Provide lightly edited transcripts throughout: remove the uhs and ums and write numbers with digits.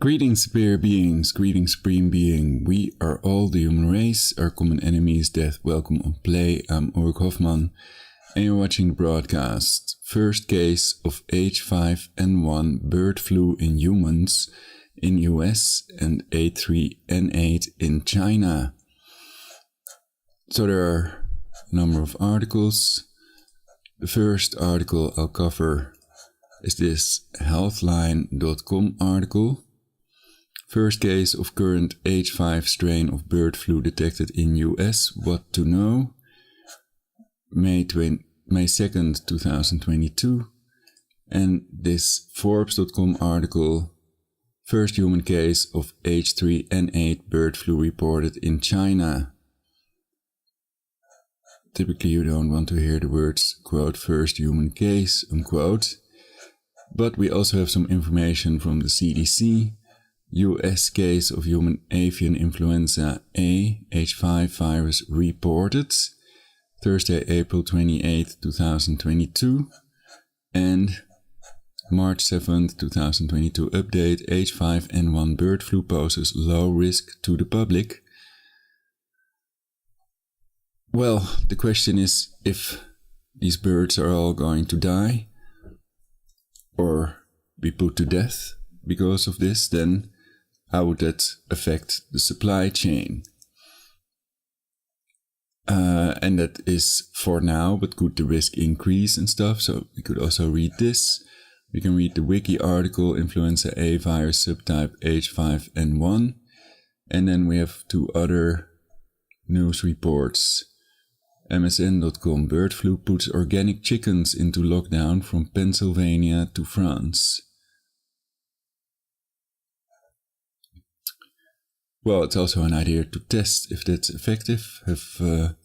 Greetings, superior beings, greetings, supreme being. We are all the human race. Our common enemy is death. Welcome on Play. I'm Ulrich Hoffman, and you're watching the broadcast. First case of H5N1 Bird Flu in humans in US and H3N8 in China. So there are a number of articles. The first article I'll cover is this healthline.com article. First case of current H5 strain of bird flu detected in US. What to know? May 2nd, 2022. And this Forbes.com article. First human case of H3N8 bird flu reported in China. Typically you don't want to hear the words, quote, first human case, unquote. But we also have some information from the CDC. US case of human avian influenza A, H5 virus reported. Thursday, April 28, 2022. And March 7th, 2022 update, H5N1 bird flu poses low risk to the public. Well, the question is if these birds are all going to die or be put to death because of this, then how would that affect the supply chain? And that is for now, but could the risk increase and stuff? So we could also read this. We can read the wiki article, Influenza A virus subtype H5N1. And then we have two other news reports. MSN.com, bird flu puts organic chickens into lockdown from Pennsylvania to France. Well, it's also an idea to test if that's effective. Have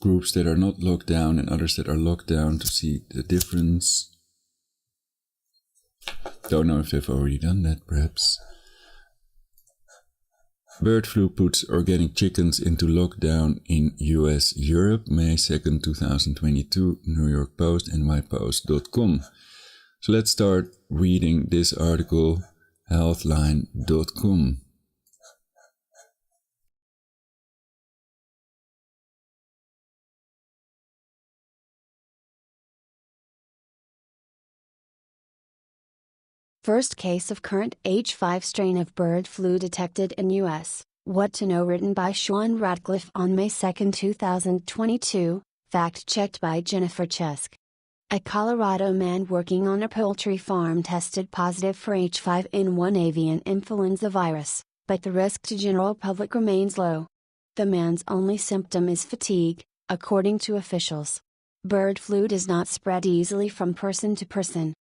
groups that are not locked down and others that are locked down to see the difference. Don't know if they've already done that, perhaps. Bird flu puts organic chickens into lockdown in US, Europe, May 2nd, 2022, New York Post, nypost.com. So let's start reading this article, healthline.com. First case of current H5 strain of bird flu detected in U.S. What to know, written by Sean Radcliffe on May 2, 2022, fact-checked by Jennifer Chesk. A Colorado man working on a poultry farm tested positive for H5N1 avian influenza virus, but the risk to general public remains low. The man's only symptom is fatigue, according to officials. Bird flu does not spread easily from person to person.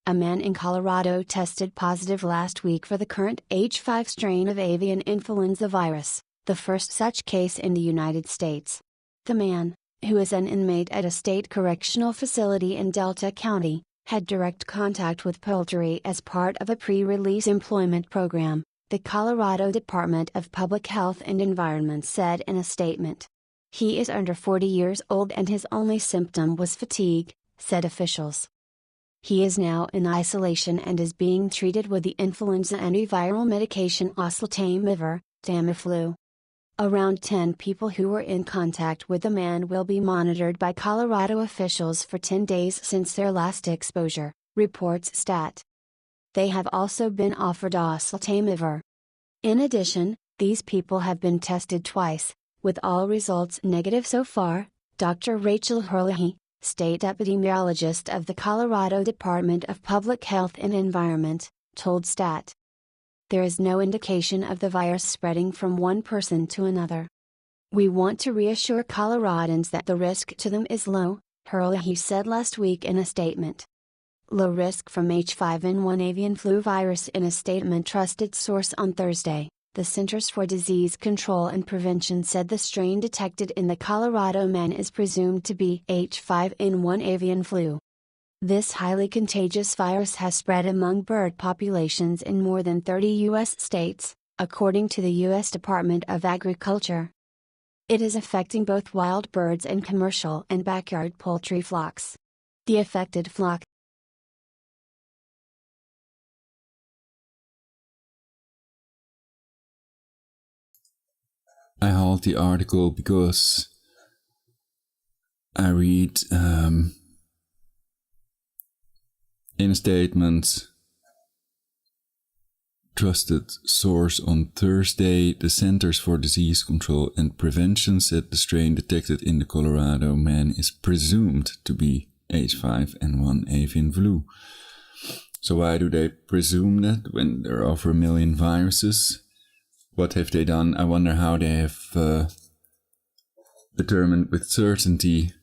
A man in Colorado tested positive last week for the current H5 strain of avian influenza virus, the first such case in the United States. The man, who is an inmate at a state correctional facility in Delta County, had direct contact with poultry as part of a pre-release employment program, the Colorado Department of Public Health and Environment said in a statement. He is under 40 years old and his only symptom was fatigue, said officials. He is now in isolation and is being treated with the influenza antiviral medication oseltamivir, Tamiflu. Around 10 people who were in contact with the man will be monitored by Colorado officials for 10 days since their last exposure, reports Stat. They have also been offered oseltamivir. In addition, these people have been tested twice, with all results negative so far, Dr. Rachel Herlihy, state epidemiologist of the Colorado Department of Public Health and Environment, told Stat. There is no indication of the virus spreading from one person to another. We want to reassure Coloradans that the risk to them is low, Herlihy said last week in a statement. Low risk from H5N1 avian flu virus in a statement trusted source on Thursday. The Centers for Disease Control and Prevention said the strain detected in the Colorado man is presumed to be H5N1 avian flu. This highly contagious virus has spread among bird populations in more than 30 U.S. states, according to the U.S. Department of Agriculture. It is affecting both wild birds and commercial and backyard poultry flocks. The affected flock I halt the article because I read in a statement, trusted source on Thursday, the Centers for Disease Control and Prevention said the strain detected in the Colorado man is presumed to be H5N1 avian flu. So why do they presume that when there are over 1 million viruses? What have they done? I wonder how they have determined with certainty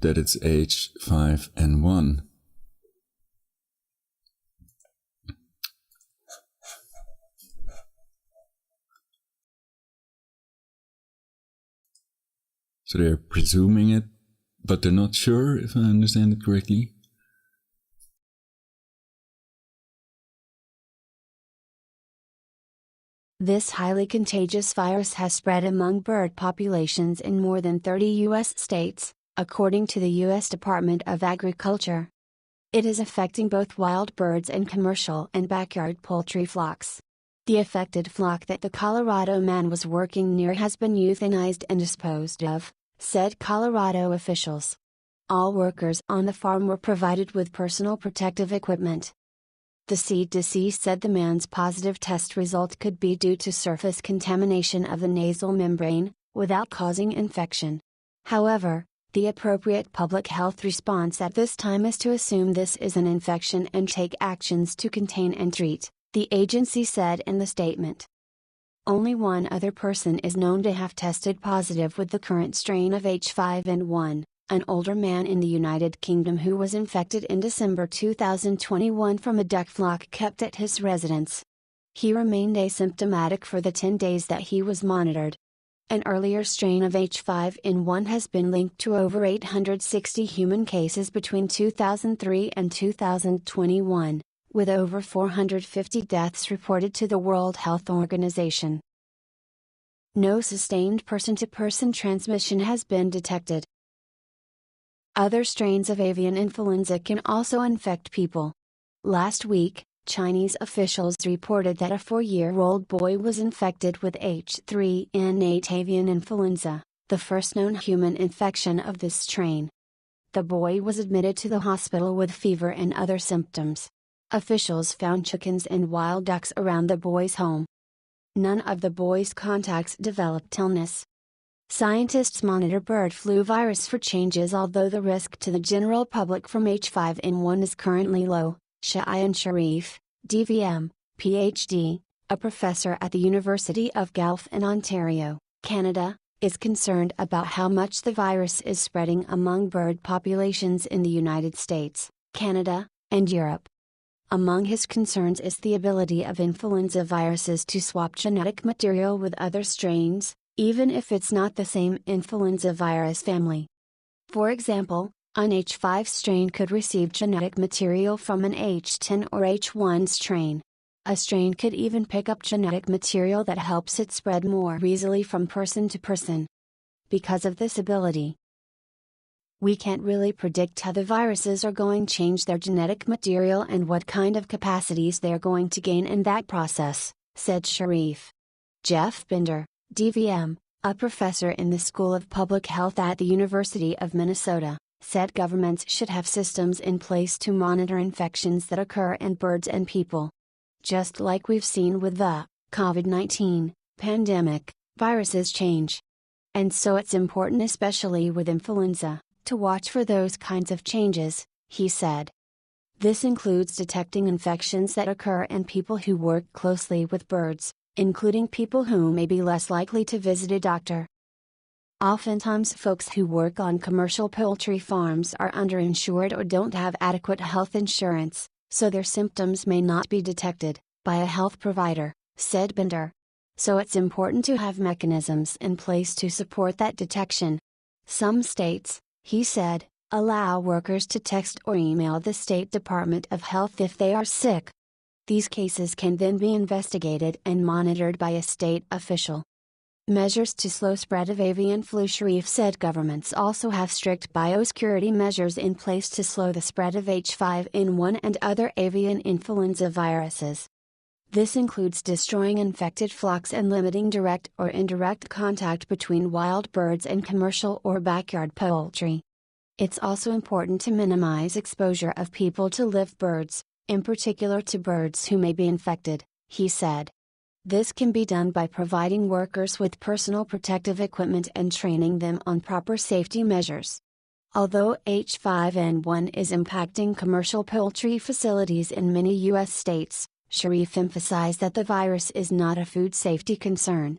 that it's H5N1. So they're presuming it, but they're not sure, if I understand it correctly. This highly contagious virus has spread among bird populations in more than 30 U.S. states, according to the U.S. Department of Agriculture. It is affecting both wild birds and commercial and backyard poultry flocks. The affected flock that the Colorado man was working near has been euthanized and disposed of, said Colorado officials. All workers on the farm were provided with personal protective equipment. The CDC said the man's positive test result could be due to surface contamination of the nasal membrane, without causing infection. However, the appropriate public health response at this time is to assume this is an infection and take actions to contain and treat, the agency said in the statement. Only one other person is known to have tested positive with the current strain of H5N1. An older man in the United Kingdom who was infected in December 2021 from a duck flock kept at his residence. He remained asymptomatic for the 10 days that he was monitored. An earlier strain of H5N1 has been linked to over 860 human cases between 2003 and 2021, with over 450 deaths reported to the World Health Organization. No sustained person-to-person transmission has been detected. Other strains of avian influenza can also infect people. Last week, Chinese officials reported that a 4-year-old boy was infected with H3N8 avian influenza, the first known human infection of this strain. The boy was admitted to the hospital with fever and other symptoms. Officials found chickens and wild ducks around the boy's home. None of the boy's contacts developed illness. Scientists monitor bird flu virus for changes, although the risk to the general public from H5N1 is currently low. Shayan Sharif, DVM, PhD, a professor at the University of Guelph in Ontario, Canada, is concerned about how much the virus is spreading among bird populations in the United States, Canada, and Europe. Among his concerns is the ability of influenza viruses to swap genetic material with other strains, even if it's not the same influenza virus family. For example, an H5 strain could receive genetic material from an H10 or H1 strain. A strain could even pick up genetic material that helps it spread more easily from person to person. Because of this ability, we can't really predict how the viruses are going to change their genetic material and what kind of capacities they're going to gain in that process, said Sharif. Jeff Binder, DVM, a professor in the School of Public Health at the University of Minnesota, said governments should have systems in place to monitor infections that occur in birds and people. Just like we've seen with the COVID-19 pandemic, viruses change. And so it's important, especially with influenza, to watch for those kinds of changes, he said. This includes detecting infections that occur in people who work closely with birds, including people who may be less likely to visit a doctor. Oftentimes folks who work on commercial poultry farms are underinsured or don't have adequate health insurance, so their symptoms may not be detected by a health provider, said Binder. So it's important to have mechanisms in place to support that detection. Some states, he said, allow workers to text or email the State Department of Health if they are sick. These cases can then be investigated and monitored by a state official. Measures to slow spread of avian flu. Sharif said governments also have strict biosecurity measures in place to slow the spread of H5N1 and other avian influenza viruses. This includes destroying infected flocks and limiting direct or indirect contact between wild birds and commercial or backyard poultry. It's also important to minimize exposure of people to live birds, in particular to birds who may be infected, he said. This can be done by providing workers with personal protective equipment and training them on proper safety measures. Although H5N1 is impacting commercial poultry facilities in many U.S. states, Sharif emphasized that the virus is not a food safety concern.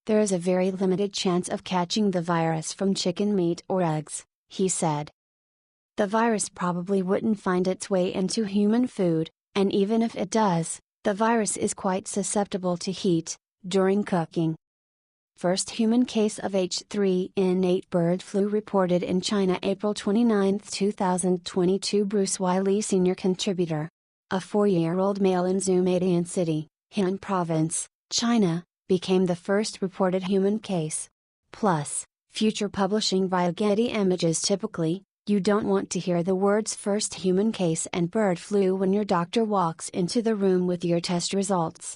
There is a very limited chance of catching the virus from chicken meat or eggs, he said. The virus probably wouldn't find its way into human food, and even if it does, the virus is quite susceptible to heat during cooking. First human case of H3N8 bird flu reported in China April 29, 2022. Bruce Wiley, senior contributor. A 4-year-old male in Zhuhaidian City, Han Province, China, became the first reported human case. Plus, future publishing via Getty Images. Typically, you don't want to hear the words first human case and bird flu when your doctor walks into the room with your test results.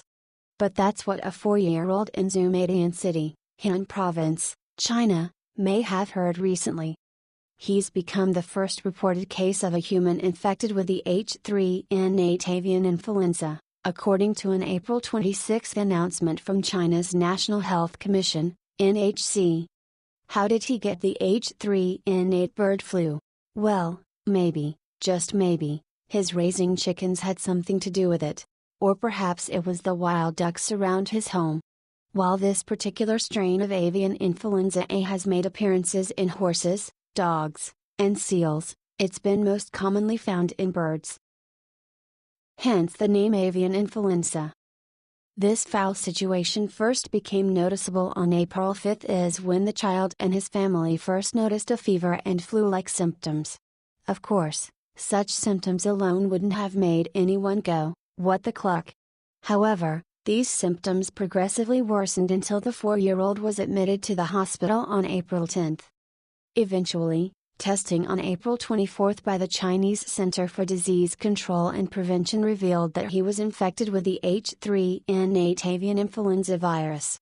But that's what a 4-year-old in Zhuhaidian City, Han Province, China, may have heard recently. He's become the first reported case of a human infected with the H3N8 avian influenza, according to an April 26 announcement from China's National Health Commission, NHC. How did he get the H3N8 bird flu? Well, maybe, just maybe, his raising chickens had something to do with it. Or perhaps it was the wild ducks around his home. While this particular strain of avian influenza A has made appearances in horses, dogs, and seals, it's been most commonly found in birds. Hence the name avian influenza. This foul situation first became noticeable on April 5, is when the child and his family first noticed a fever and flu-like symptoms. Of course, such symptoms alone wouldn't have made anyone go, "What the cluck?" However, these symptoms progressively worsened until the 4-year-old was admitted to the hospital on April 10. Eventually, testing on April 24 by the Chinese Center for Disease Control and Prevention revealed that he was infected with the H3N8 avian influenza virus.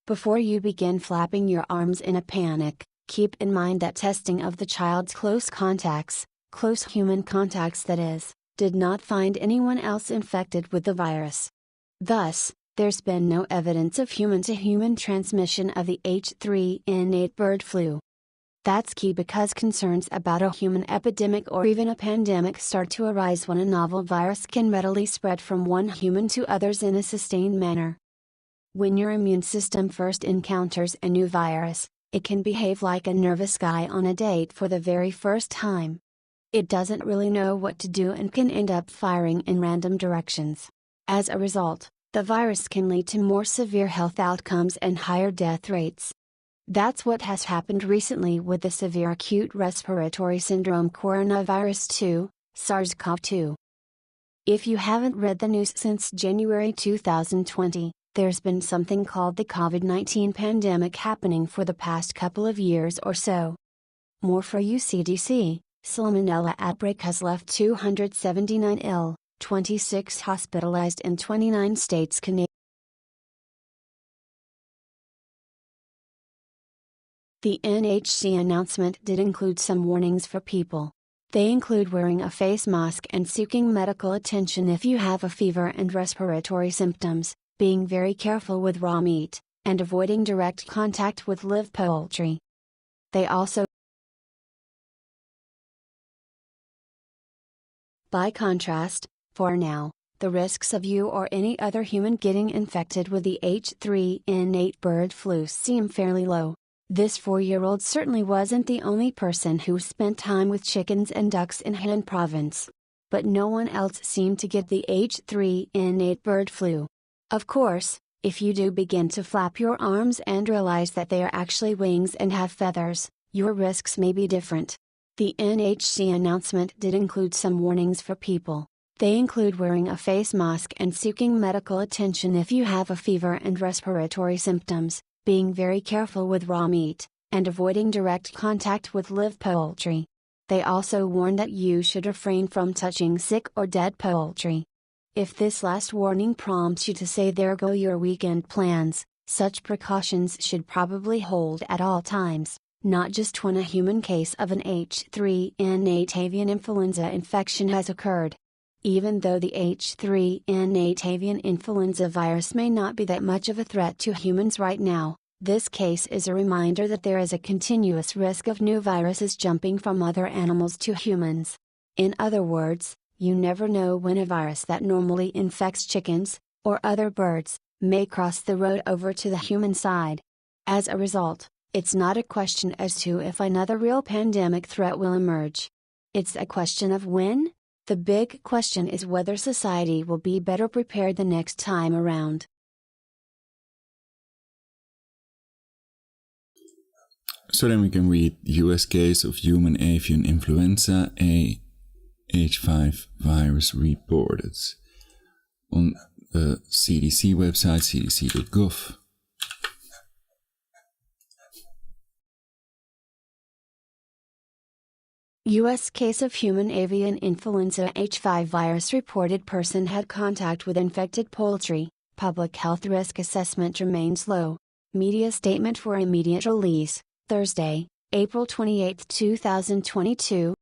Before you begin flapping your arms in a panic, keep in mind that testing of the child's close human contacts that is, did not find anyone else infected with the virus. Thus, there's been no evidence of human-to-human transmission of the H3N8 bird flu. That's key because concerns about a human epidemic or even a pandemic start to arise when a novel virus can readily spread from one human to others in a sustained manner. When your immune system first encounters a new virus, it can behave like a nervous guy on a date for the very first time. It doesn't really know what to do and can end up firing in random directions. As a result, the virus can lead to more severe health outcomes and higher death rates. That's what has happened recently with the severe acute respiratory syndrome coronavirus 2, SARS-CoV-2. If you haven't read the news since January 2020, there's been something called the COVID-19 pandemic happening for the past couple of years or so. More for you. CDC, Salmonella outbreak has left 279 ill, 26 hospitalized in 29 states. The NHC announcement did include some warnings for people. They include wearing a face mask and seeking medical attention if you have a fever and respiratory symptoms, being very careful with raw meat, and avoiding direct contact with live poultry. They also, by contrast, for now, the risks of you or any other human getting infected with the H3N8 bird flu seem fairly low. This 4-year-old certainly wasn't the only person who spent time with chickens and ducks in Han Province. But no one else seemed to get the H3N8 bird flu. Of course, if you do begin to flap your arms and realize that they are actually wings and have feathers, your risks may be different. The NHC announcement did include some warnings for people. They include wearing a face mask and seeking medical attention if you have a fever and respiratory symptoms, being very careful with raw meat, and avoiding direct contact with live poultry. They also warn that you should refrain from touching sick or dead poultry. If this last warning prompts you to say there go your weekend plans, such precautions should probably hold at all times, not just when a human case of an H3N8 avian influenza infection has occurred. Even though the H3N8 avian influenza virus may not be that much of a threat to humans right now, this case is a reminder that there is a continuous risk of new viruses jumping from other animals to humans. In other words, you never know when a virus that normally infects chickens, or other birds, may cross the road over to the human side. As a result, it's not a question as to if another real pandemic threat will emerge. It's a question of when. The big question is whether society will be better prepared the next time around. So then we can read US case of human avian influenza A H5 virus reported on the CDC website, cdc.gov. U.S. case of human avian influenza H5 virus reported person had contact with infected poultry, public health risk assessment remains low. Media statement for immediate release, Thursday, April 28, 2022.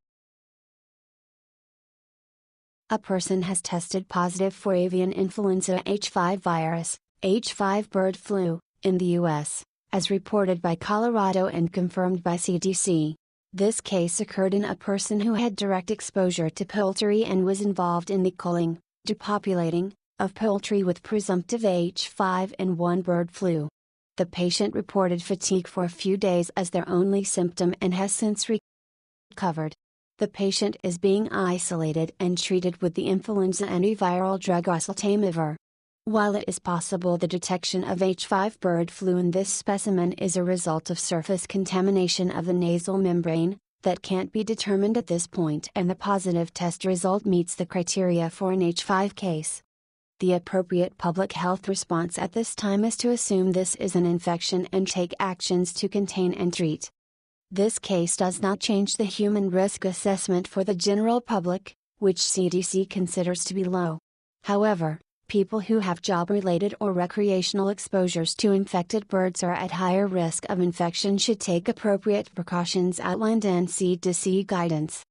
A person has tested positive for avian influenza H5 virus, H5 bird flu, in the U.S., as reported by Colorado and confirmed by CDC. This case occurred in a person who had direct exposure to poultry and was involved in the culling, depopulating, of poultry with presumptive H5N1 bird flu. The patient reported fatigue for a few days as their only symptom and has since recovered. The patient is being isolated and treated with the influenza antiviral drug oseltamivir. While it is possible the detection of H5 bird flu in this specimen is a result of surface contamination of the nasal membrane, that can't be determined at this point, and the positive test result meets the criteria for an H5 case. The appropriate public health response at this time is to assume this is an infection and take actions to contain and treat. This case does not change the human risk assessment for the general public, which CDC considers to be low. However, people who have job-related or recreational exposures to infected birds are at higher risk of infection should take appropriate precautions outlined in CDC guidance.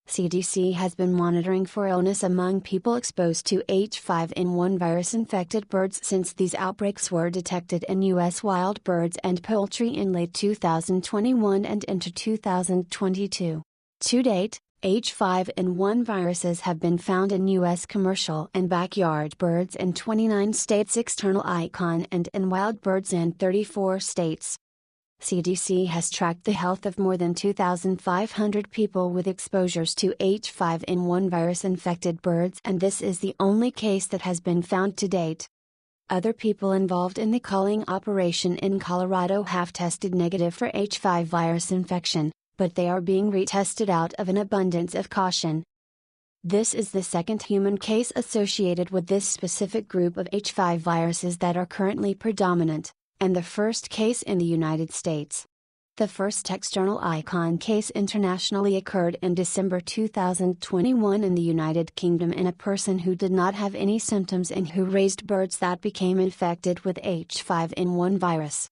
CDC has been monitoring for illness among people exposed to H5N1 virus-infected birds since these outbreaks were detected in U.S. wild birds and poultry in late 2021 and into 2022. To date, H5N1 viruses have been found in U.S. commercial and backyard birds in 29 states, external icon, and in wild birds in 34 states. CDC has tracked the health of more than 2,500 people with exposures to H5N1 virus-infected birds, and this is the only case that has been found to date. Other people involved in the culling operation in Colorado have tested negative for H5 virus infection, but they are being retested out of an abundance of caution. This is the second human case associated with this specific group of H5 viruses that are currently predominant, and the first case in the United States. The first external icon case internationally occurred in December 2021 in the United Kingdom in a person who did not have any symptoms and who raised birds that became infected with H5N1 virus.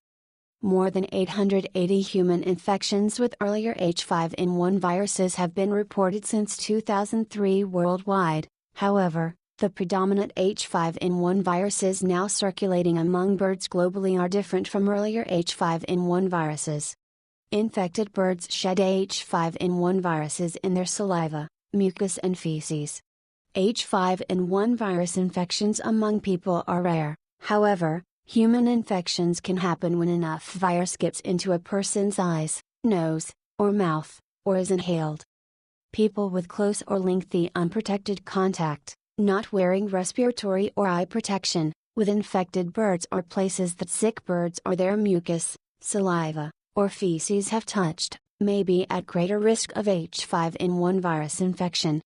More than 880 human infections with earlier H5N1 viruses have been reported since 2003 worldwide. However, the predominant H5N1 viruses now circulating among birds globally are different from earlier H5N1 viruses. Infected birds shed H5N1 viruses in their saliva, mucus and feces. H5N1 virus infections among people are rare, however, human infections can happen when enough virus gets into a person's eyes, nose, or mouth, or is inhaled. People with close or lengthy unprotected contact, not wearing respiratory or eye protection, with infected birds or places that sick birds or their mucus, saliva, or feces have touched, may be at greater risk of H5N1 virus infection.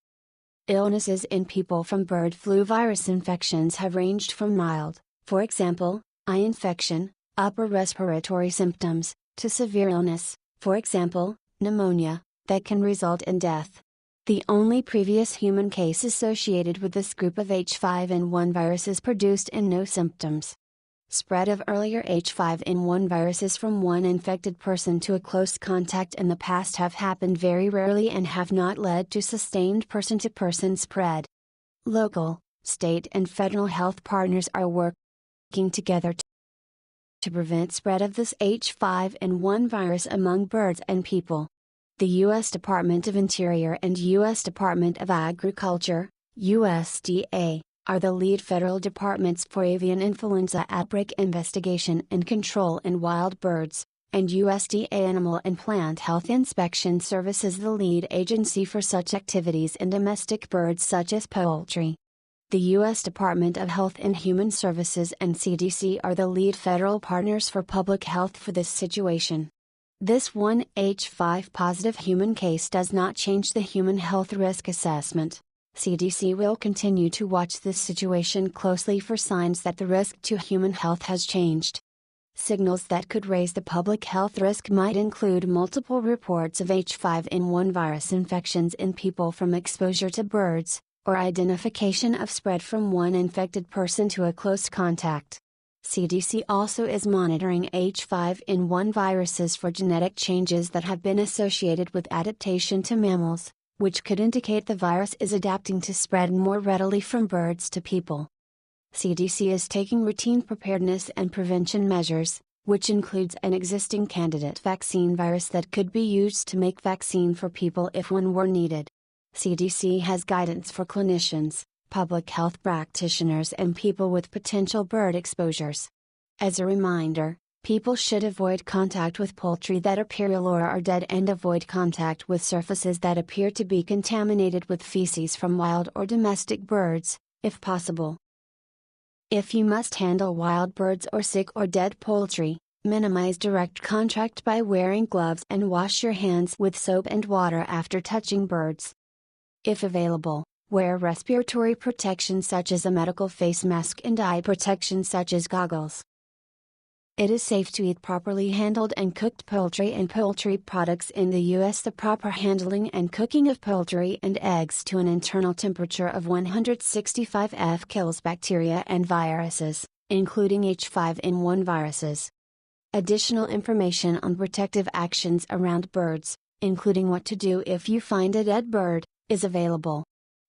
Illnesses in people from bird flu virus infections have ranged from mild, for example, eye infection, upper respiratory symptoms, to severe illness, for example, pneumonia, that can result in death. The only previous human case associated with this group of H5N1 viruses produced in no symptoms. Spread of earlier H5N1 viruses from one infected person to a close contact in the past have happened very rarely and have not led to sustained person-to-person spread. Local, state and federal health partners are working together to prevent spread of this H5N1 virus among birds and people. The U.S. Department of Interior and U.S. Department of Agriculture, USDA, are the lead federal departments for avian influenza outbreak investigation and control in wild birds, and USDA Animal and Plant Health Inspection Service is the lead agency for such activities in domestic birds such as poultry. The U.S. Department of Health and Human Services and CDC are the lead federal partners for public health for this situation. This one H5 positive human case does not change the human health risk assessment. CDC will continue to watch this situation closely for signs that the risk to human health has changed. Signals that could raise the public health risk might include multiple reports of H5N1 virus infections in people from exposure to birds, or identification of spread from one infected person to a close contact. CDC also is monitoring H5N1 viruses for genetic changes that have been associated with adaptation to mammals, which could indicate the virus is adapting to spread more readily from birds to people. CDC is taking routine preparedness and prevention measures, which includes an existing candidate vaccine virus that could be used to make vaccine for people if one were needed. CDC has guidance for clinicians, public health practitioners and people with potential bird exposures. As a reminder, people should avoid contact with poultry that appear ill or are dead and avoid contact with surfaces that appear to be contaminated with feces from wild or domestic birds, if possible. If you must handle wild birds or sick or dead poultry, minimize direct contact by wearing gloves and wash your hands with soap and water after touching birds. If available, wear respiratory protection such as a medical face mask and eye protection such as goggles. It is safe to eat properly handled and cooked poultry and poultry products in the U.S. The proper handling and cooking of poultry and eggs to an internal temperature of 165 F kills bacteria and viruses, including H5N1 viruses. Additional information on protective actions around birds, including what to do if you find a dead bird, is available.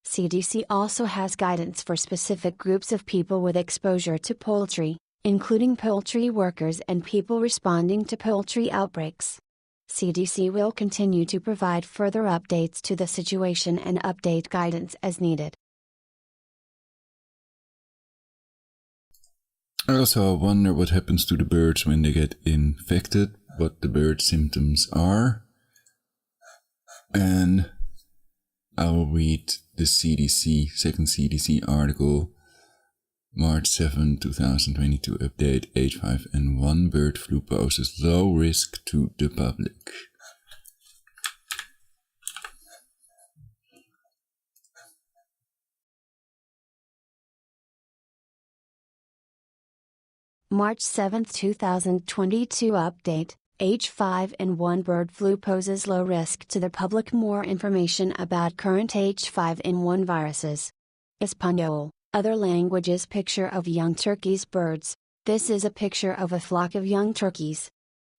CDC also has guidance for specific groups of people with exposure to poultry, including poultry workers and people responding to poultry outbreaks. CDC will continue to provide further updates to the situation and update guidance as needed. I also wonder what happens to the birds when they get infected, what the bird symptoms are. And I will read the second CDC article, March 7, 2022 update, H5N1 bird flu poses low risk to the public. March 7, 2022 update, H5N1 bird flu poses low risk to the public. More information about current H5N1 viruses. Espanol, other languages. Picture of young turkeys. Birds. This is a picture of a flock of young turkeys.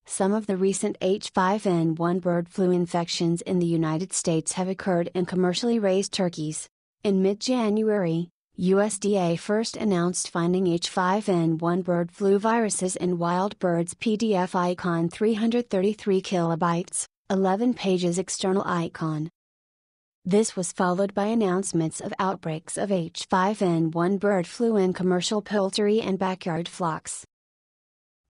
Some of the recent H5N1 bird flu infections in the United States have occurred in commercially raised turkeys. In mid-January, USDA first announced finding H5N1 bird flu viruses in wild birds. PDF icon 333 kilobytes, 11 pages. External icon. This was followed by announcements of outbreaks of H5N1 bird flu in commercial poultry and backyard flocks.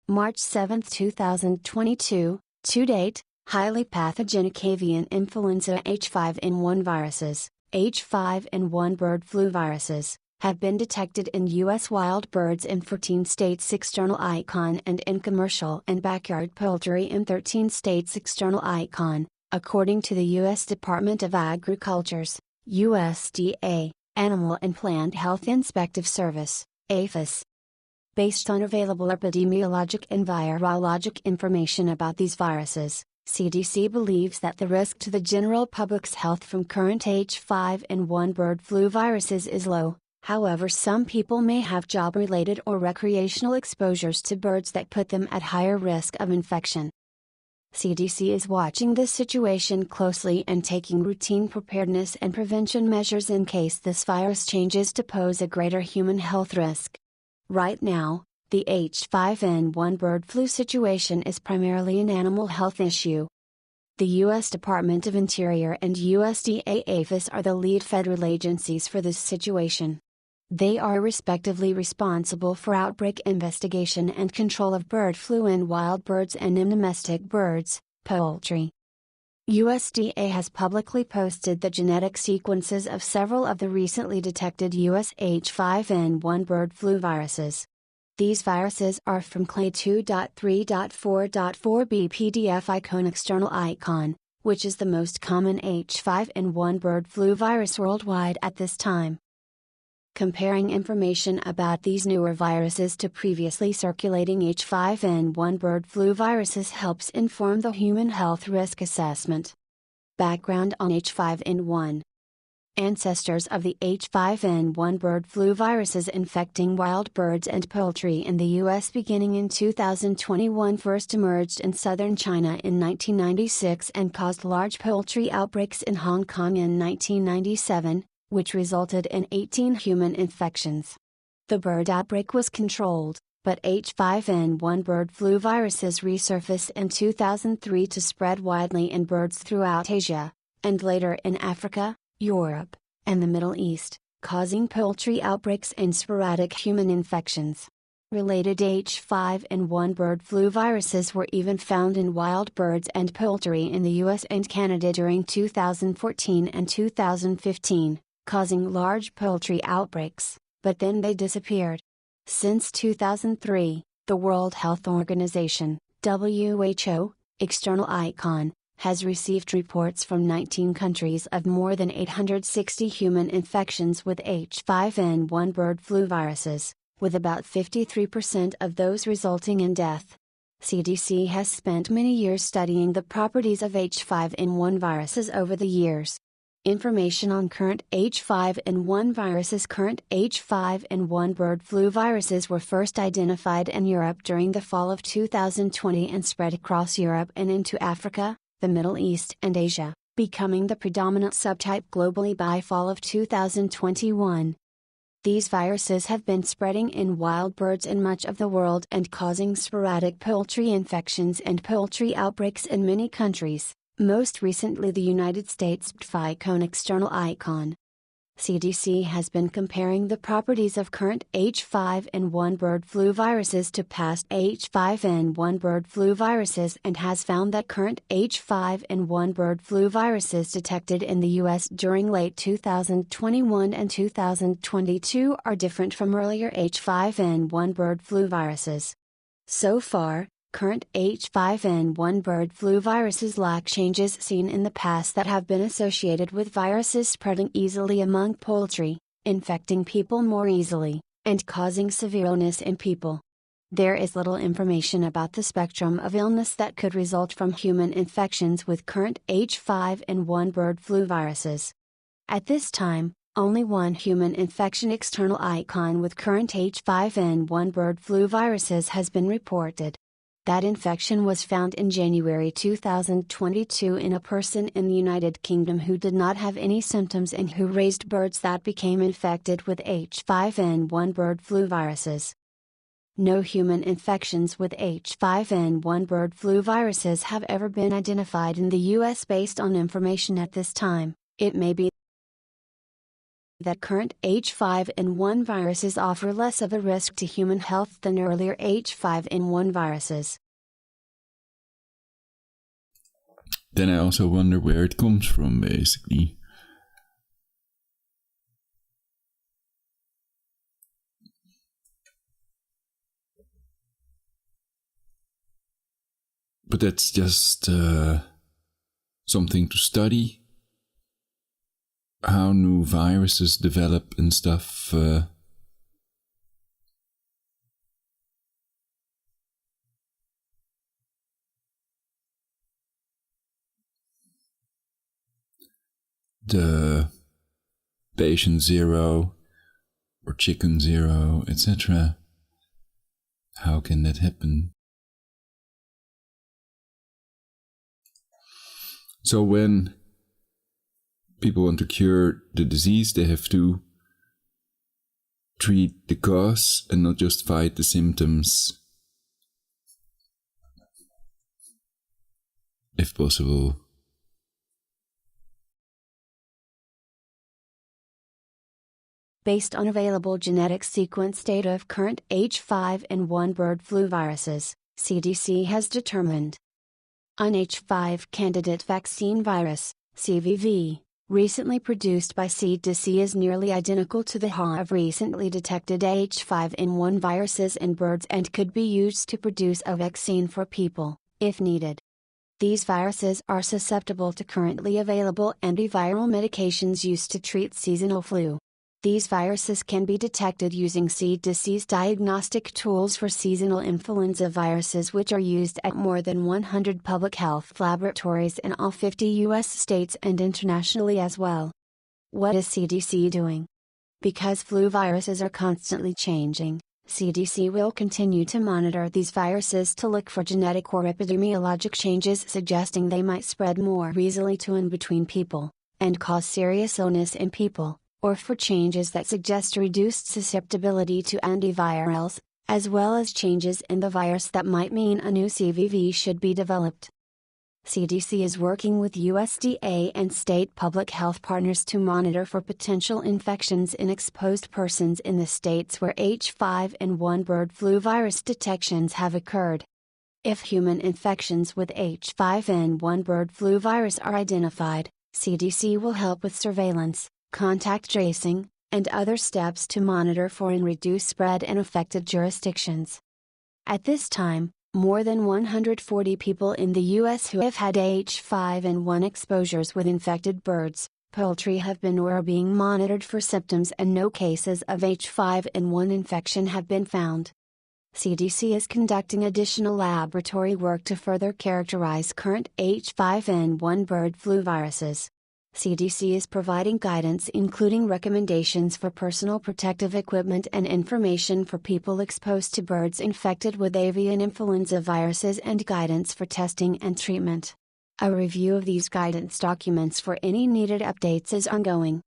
March 7, 2022, to date, highly pathogenic avian influenza H5N1 viruses, H5N1 bird flu viruses, have been detected in U.S. wild birds in 14 states. External icon and in commercial and backyard poultry in 13 states. External icon, according to the U.S. Department of Agriculture's, USDA, Animal and Plant Health Inspective Service, APHIS. Based on available epidemiologic and virologic information about these viruses, CDC believes that the risk to the general public's health from current H5N1 bird flu viruses is low. However, some people may have job-related or recreational exposures to birds that put them at higher risk of infection. CDC is watching this situation closely and taking routine preparedness and prevention measures in case this virus changes to pose a greater human health risk. Right now, the H5N1 bird flu situation is primarily an animal health issue. The U.S. Department of Interior and USDA APHIS are the lead federal agencies for this situation. They are respectively responsible for outbreak investigation and control of bird flu in wild birds and in domestic birds, poultry. USDA has publicly posted the genetic sequences of several of the recently detected US H5N1 bird flu viruses. These viruses are from clade 2.3.4.4b PDF icon external icon, which is the most common H5N1 bird flu virus worldwide at this time. Comparing information about these newer viruses to previously circulating H5N1 bird flu viruses helps inform the human health risk assessment. Background on H5N1. Ancestors of the H5N1 bird flu viruses infecting wild birds and poultry in the U.S. beginning in 2021 first emerged in southern China in 1996 and caused large poultry outbreaks in Hong Kong in 1997, which resulted in 18 human infections. The bird outbreak was controlled, but H5N1 bird flu viruses resurfaced in 2003 to spread widely in birds throughout Asia, and later in Africa, Europe, and the Middle East, causing poultry outbreaks and sporadic human infections. Related H5N1 bird flu viruses were even found in wild birds and poultry in the US and Canada during 2014 and 2015, causing large poultry outbreaks, but then they disappeared. Since 2003, the World Health Organization, WHO, external icon, has received reports from 19 countries of more than 860 human infections with H5N1 bird flu viruses, with about 53% of those resulting in death. CDC has spent many years studying the properties of H5N1 viruses over the years. Information on current H5N1 viruses. Current H5N1 bird flu viruses were first identified in Europe during the fall of 2020 and spread across Europe and into Africa, the Middle East and Asia, becoming the predominant subtype globally by fall of 2021. These viruses have been spreading in wild birds in much of the world and causing sporadic poultry infections and poultry outbreaks in many countries, most recently the United States. Icon external icon. CDC has been comparing the properties of current H5N1 bird flu viruses to past H5N1 bird flu viruses and has found that current H5N1 bird flu viruses detected in the U.S. during late 2021 and 2022 are different from earlier H5N1 bird flu viruses. So far, current H5N1 bird flu viruses lack changes seen in the past that have been associated with viruses spreading easily among poultry, infecting people more easily, and causing severe illness in people. There is little information about the spectrum of illness that could result from human infections with current H5N1 bird flu viruses. At this time, only one human infection external icon with current H5N1 bird flu viruses has been reported. That infection was found in January 2022 in a person in the United Kingdom who did not have any symptoms and who raised birds that became infected with H5N1 bird flu viruses. No human infections with H5N1 bird flu viruses have ever been identified in the U.S. based on information at this time. It may be that current H5N1 viruses offer less of a risk to human health than earlier H5N1 viruses. Then I also wonder where it comes from, basically. But that's just something to study. How new viruses develop and stuff. the patient zero or chicken zero, etc. How can that happen? So when people want to cure the disease, they have to treat the cause and not just fight the symptoms, if possible. Based on available genetic sequence data of current H5N1 bird flu viruses, CDC has determined an H5 candidate vaccine virus, CVV, recently produced by CDC is nearly identical to the HA of recently detected H5N1 viruses in birds and could be used to produce a vaccine for people, if needed. These viruses are susceptible to currently available antiviral medications used to treat seasonal flu. These viruses can be detected using CDC's diagnostic tools for seasonal influenza viruses, which are used at more than 100 public health laboratories in all 50 U.S. states and internationally as well. What is CDC doing? Because flu viruses are constantly changing, CDC will continue to monitor these viruses to look for genetic or epidemiologic changes suggesting they might spread more easily to and between people, and cause serious illness in people, or for changes that suggest reduced susceptibility to antivirals, as well as changes in the virus that might mean a new CVV should be developed. CDC is working with USDA and state public health partners to monitor for potential infections in exposed persons in the states where H5N1 bird flu virus detections have occurred. If human infections with H5N1 bird flu virus are identified, CDC will help with surveillance, contact tracing, and other steps to monitor for and reduce spread in affected jurisdictions. At this time, more than 140 people in the U.S. who have had H5N1 exposures with infected birds, poultry have been or are being monitored for symptoms, and no cases of H5N1 infection have been found. CDC is conducting additional laboratory work to further characterize current H5N1 bird flu viruses. CDC is providing guidance including recommendations for personal protective equipment and information for people exposed to birds infected with avian influenza viruses and guidance for testing and treatment. A review of these guidance documents for any needed updates is ongoing.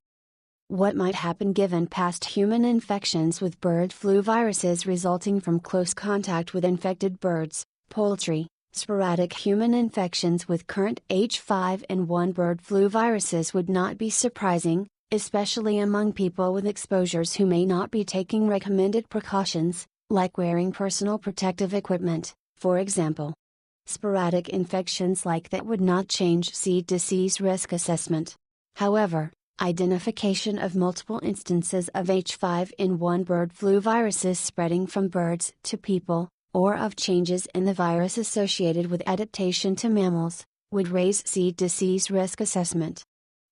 What might happen given past human infections with bird flu viruses resulting from close contact with infected birds, poultry? Sporadic human infections with current H5N1 bird flu viruses would not be surprising, especially among people with exposures who may not be taking recommended precautions, like wearing personal protective equipment, for example. Sporadic infections like that would not change CDC's risk assessment. However, identification of multiple instances of H5N1 bird flu viruses spreading from birds to people, or of changes in the virus associated with adaptation to mammals, would raise CDC's risk assessment.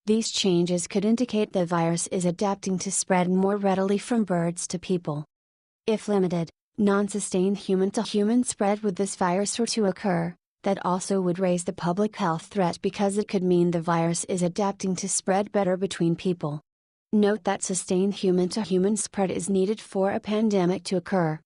These changes could indicate the virus is adapting to spread more readily from birds to people. If limited, non-sustained human-to-human spread with this virus were to occur, that also would raise the public health threat because it could mean the virus is adapting to spread better between people. Note that sustained human-to-human spread is needed for a pandemic to occur.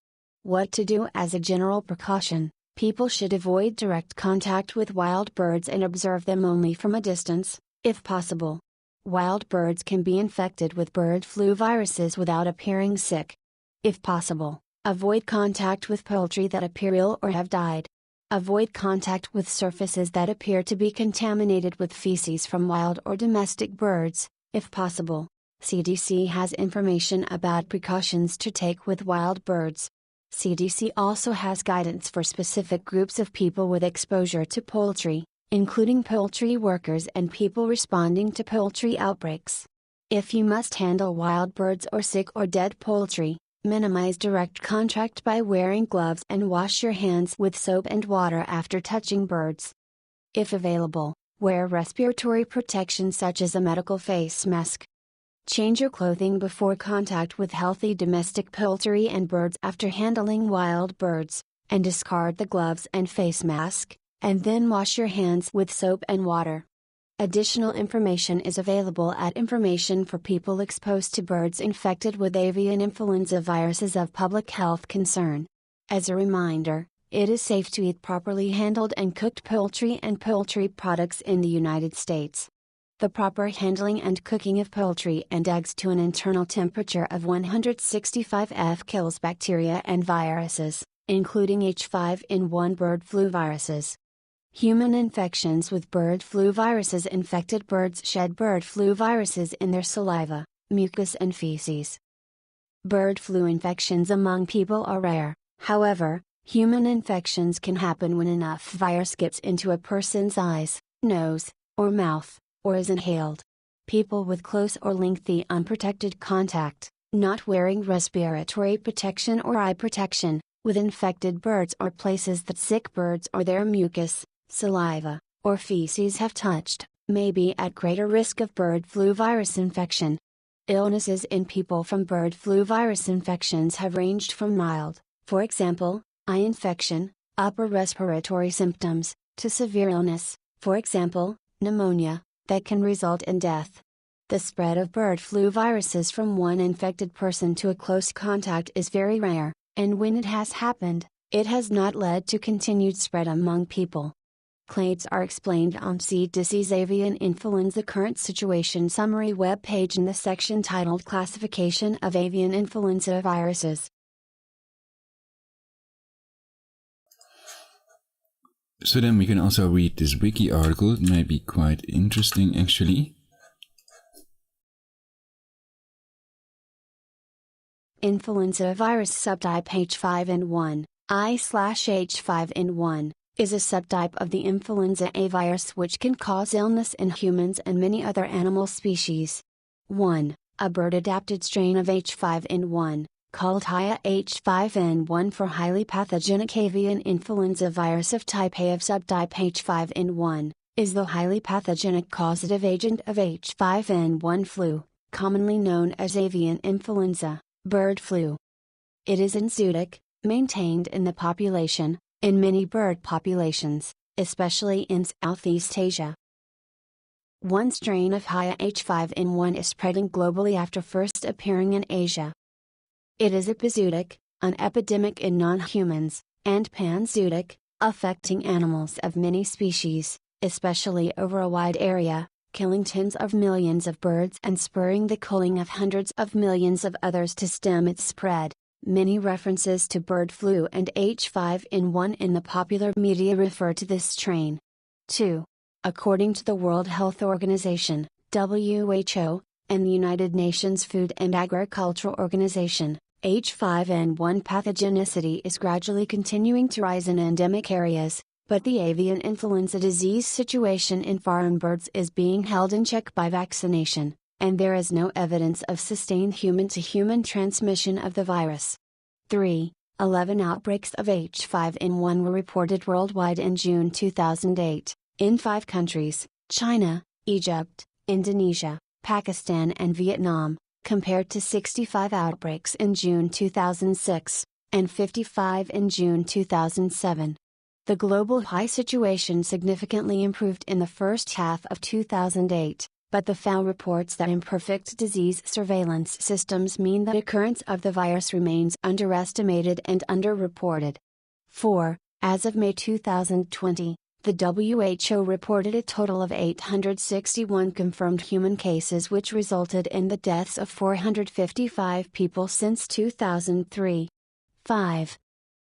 What to do as a general precaution: people should avoid direct contact with wild birds and observe them only from a distance, if possible. Wild birds can be infected with bird flu viruses without appearing sick. If possible, avoid contact with poultry that appear ill or have died. Avoid contact with surfaces that appear to be contaminated with feces from wild or domestic birds, if possible. CDC has information about precautions to take with wild birds. CDC also has guidance for specific groups of people with exposure to poultry, including poultry workers and people responding to poultry outbreaks. If you must handle wild birds or sick or dead poultry, minimize direct contact by wearing gloves and wash your hands with soap and water after touching birds. If available, wear respiratory protection such as a medical face mask. Change your clothing before contact with healthy domestic poultry and birds after handling wild birds, and discard the gloves and face mask, and then wash your hands with soap and water. Additional information is available at Information for people exposed to birds infected with avian influenza viruses of public health concern. As a reminder, it is safe to eat properly handled and cooked poultry and poultry products in the United States. The proper handling and cooking of poultry and eggs to an internal temperature of 165 F kills bacteria and viruses, including H5N1 bird flu viruses. Human infections with bird flu viruses. Infected birds shed bird flu viruses in their saliva, mucus and feces. Bird flu infections among people are rare, however, human infections can happen when enough virus gets into a person's eyes, nose, or mouth, or is inhaled. People with close or lengthy unprotected contact, not wearing respiratory protection or eye protection, with infected birds or places that sick birds or their mucus, saliva, or feces have touched, may be at greater risk of bird flu virus infection. Illnesses in people from bird flu virus infections have ranged from mild, for example, eye infection, upper respiratory symptoms, to severe illness, for example, pneumonia, that can result in death. The spread of bird flu viruses from one infected person to a close contact is very rare, and when it has happened, it has not led to continued spread among people. Clades are explained on C. Disease Avian Influenza Current Situation Summary web page in the section titled Classification of Avian Influenza Viruses. So then we can also read this wiki article. It may be quite interesting actually. Influenza virus subtype H5N1, I/H5N1, is a subtype of the influenza A virus which can cause illness in humans and many other animal species. 1. A bird-adapted strain of H5N1, called H5N1 for highly pathogenic avian influenza virus of type A of subtype H5N1, is the highly pathogenic causative agent of H5N1 flu, commonly known as avian influenza, bird flu. It is enzootic, maintained in the population, in many bird populations, especially in Southeast Asia. One strain of H5N1 is spreading globally after first appearing in Asia. It is epizootic, an epidemic in non-humans, and panzootic, affecting animals of many species, especially over a wide area, killing tens of millions of birds and spurring the culling of hundreds of millions of others to stem its spread. Many references to bird flu and H5N1 in the popular media refer to this strain. 2. According to the World Health Organization, WHO, and the United Nations Food and Agriculture Organization, H5N1 pathogenicity is gradually continuing to rise in endemic areas, but the avian influenza disease situation in foreign birds is being held in check by vaccination, and there is no evidence of sustained human-to-human transmission of the virus. 3. 11 outbreaks of H5N1 were reported worldwide in June 2008, in 5 countries, China, Egypt, Indonesia, Pakistan and Vietnam, compared to 65 outbreaks in June 2006, and 55 in June 2007. The global high situation significantly improved in the first half of 2008, but the FAO reports that imperfect disease surveillance systems mean the occurrence of the virus remains underestimated and underreported. 4. As of May 2020, the WHO reported a total of 861 confirmed human cases, which resulted in the deaths of 455 people since 2003. 5.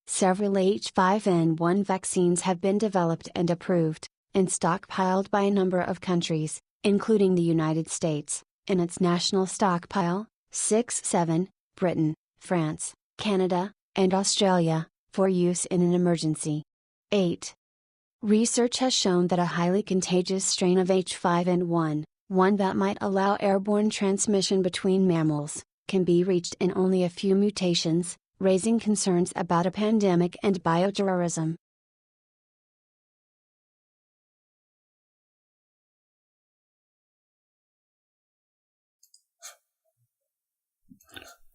Several H5N1 vaccines have been developed and approved, and stockpiled by a number of countries, including the United States, in its national stockpile, 7, Britain, France, Canada, and Australia, for use in an emergency. 8. Research has shown that a highly contagious strain of H5N1, one that might allow airborne transmission between mammals, can be reached in only a few mutations, raising concerns about a pandemic and bioterrorism.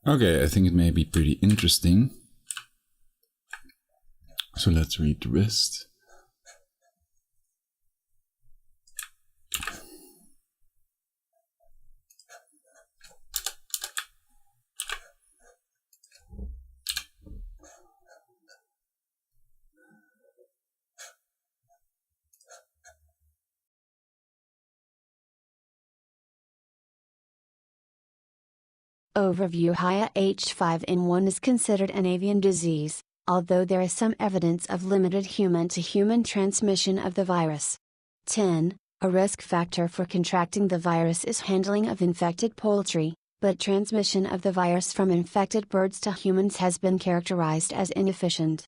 Okay, I think it may be pretty interesting. So let's read the rest. Overview: H5N1 is considered an avian disease, although there is some evidence of limited human-to-human transmission of the virus. 10. A risk factor for contracting the virus is handling of infected poultry, but transmission of the virus from infected birds to humans has been characterized as inefficient.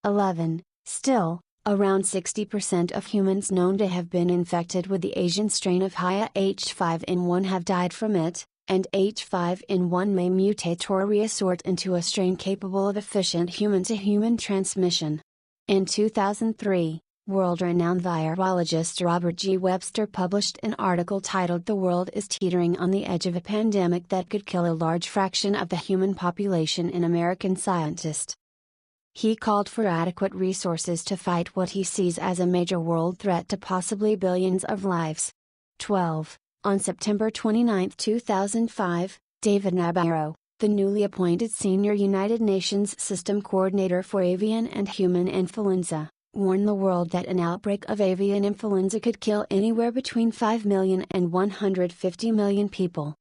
11. Still, around 60% of humans known to have been infected with the Asian strain of H5N1 have died from it, and H5N1 may mutate or reassort into a strain capable of efficient human-to-human transmission. In 2003, world-renowned virologist Robert G. Webster published an article titled "The World is Teetering on the Edge of a Pandemic That Could Kill a Large Fraction of the Human Population" in American Scientist. He called for adequate resources to fight what he sees as a major world threat to possibly billions of lives. 12. On September 29, 2005, David Nabarro, the newly appointed Senior United Nations System Coordinator for Avian and Human Influenza, warned the world that an outbreak of avian influenza could kill anywhere between 5 million and 150 million people.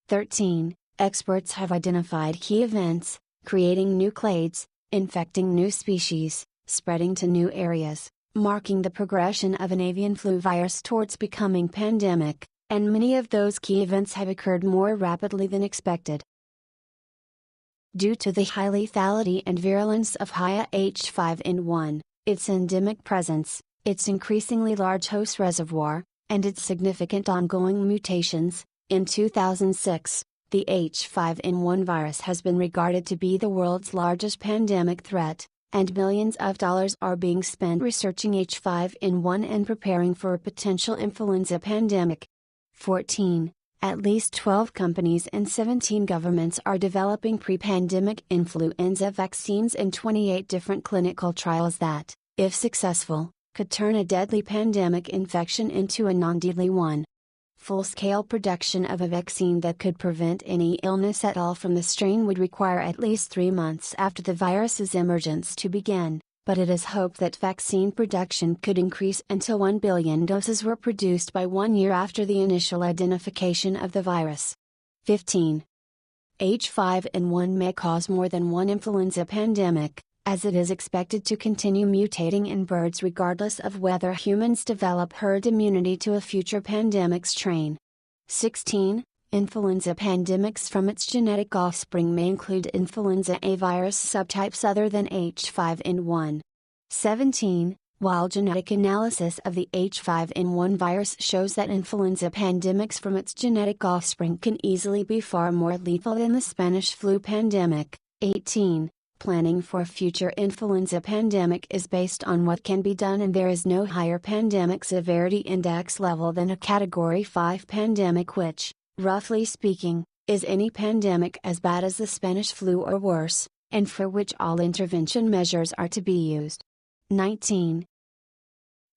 13. Experts have identified key events, creating new clades, infecting new species, spreading to new areas, marking the progression of an avian flu virus towards becoming pandemic, and many of those key events have occurred more rapidly than expected. Due to the high lethality and virulence of H5N1, its endemic presence, its increasingly large host reservoir, and its significant ongoing mutations, in 2006, the H5N1 virus has been regarded to be the world's largest pandemic threat, and millions of dollars are being spent researching H5N1 and preparing for a potential influenza pandemic. 14. At least 12 companies and 17 governments are developing pre-pandemic influenza vaccines in 28 different clinical trials that, if successful, could turn a deadly pandemic infection into a non-deadly one. Full-scale production of a vaccine that could prevent any illness at all from the strain would require at least 3 months after the virus's emergence to begin, but it is hoped that vaccine production could increase until 1 billion doses were produced by 1 year after the initial identification of the virus. 15. H5N1 may cause more than one influenza pandemic, as it is expected to continue mutating in birds regardless of whether humans develop herd immunity to a future pandemic strain. 16. Influenza pandemics from its genetic offspring may include Influenza A virus subtypes other than H5N1. 17. While genetic analysis of the H5N1 virus shows that influenza pandemics from its genetic offspring can easily be far more lethal than the Spanish flu pandemic. 18. Planning for a future influenza pandemic is based on what can be done, and there is no higher pandemic severity index level than a Category 5 pandemic, which, roughly speaking, is any pandemic as bad as the Spanish flu or worse, and for which all intervention measures are to be used. 19.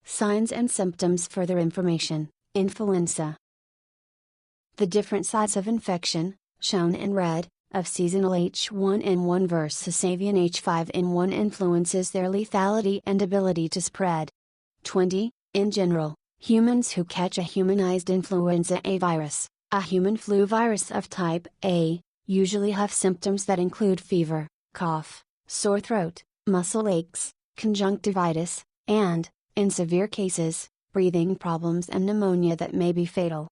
Signs and symptoms. Further information. Influenza. The different sites of infection, shown in red, of seasonal H1N1 versus avian H5N1 influences their lethality and ability to spread. 20. In general, humans who catch a humanized Influenza A virus, a human flu virus of type A, usually have symptoms that include fever, cough, sore throat, muscle aches, conjunctivitis, and, in severe cases, breathing problems and pneumonia that may be fatal.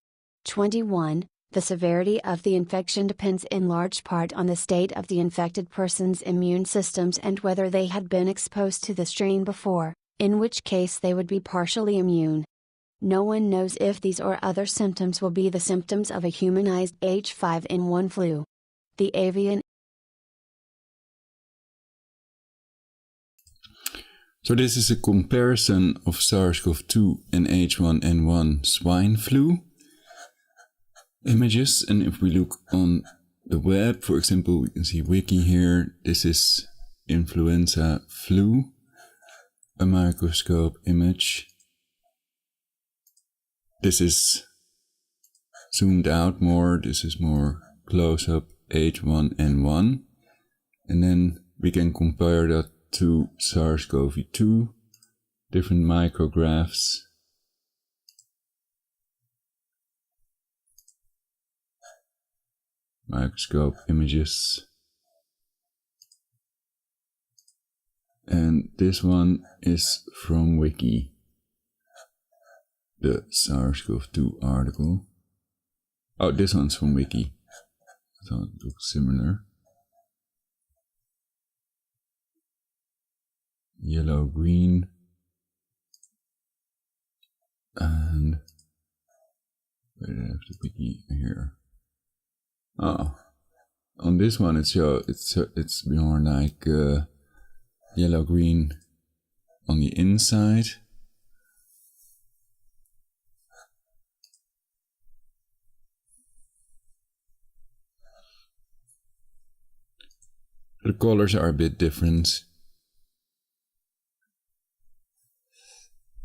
21. The severity of the infection depends in large part on the state of the infected person's immune systems and whether they had been exposed to the strain before, in which case they would be partially immune. No one knows if these or other symptoms will be the symptoms of a humanized H5N1 flu. The avian. So this is a comparison of SARS-CoV-2 and H1N1 swine flu images, and if we look on the web, for example, we can see Wiki here. This is influenza flu, a microscope image. This is zoomed out more, this is more close-up H1N1, and then we can compare that to SARS-CoV-2, different micrographs. microscope images. And this one is from Wiki, the SARS-CoV-2 article. Oh, this one's from Wiki. I thought it looked similar. Yellow, green, and where do I have the Wiki here? Oh, on this one it's more like yellow, green on the inside. The colors are a bit different.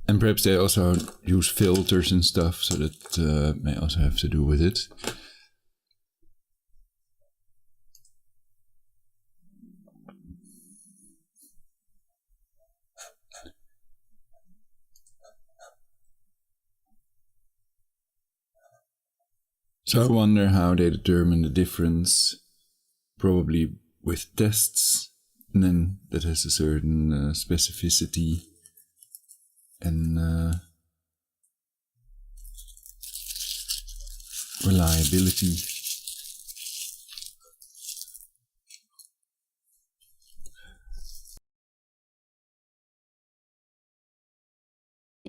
And perhaps they also use filters and stuff, so that may also have to do with it. So I wonder how they determine the difference, probably with tests, and then that has a certain specificity and reliability.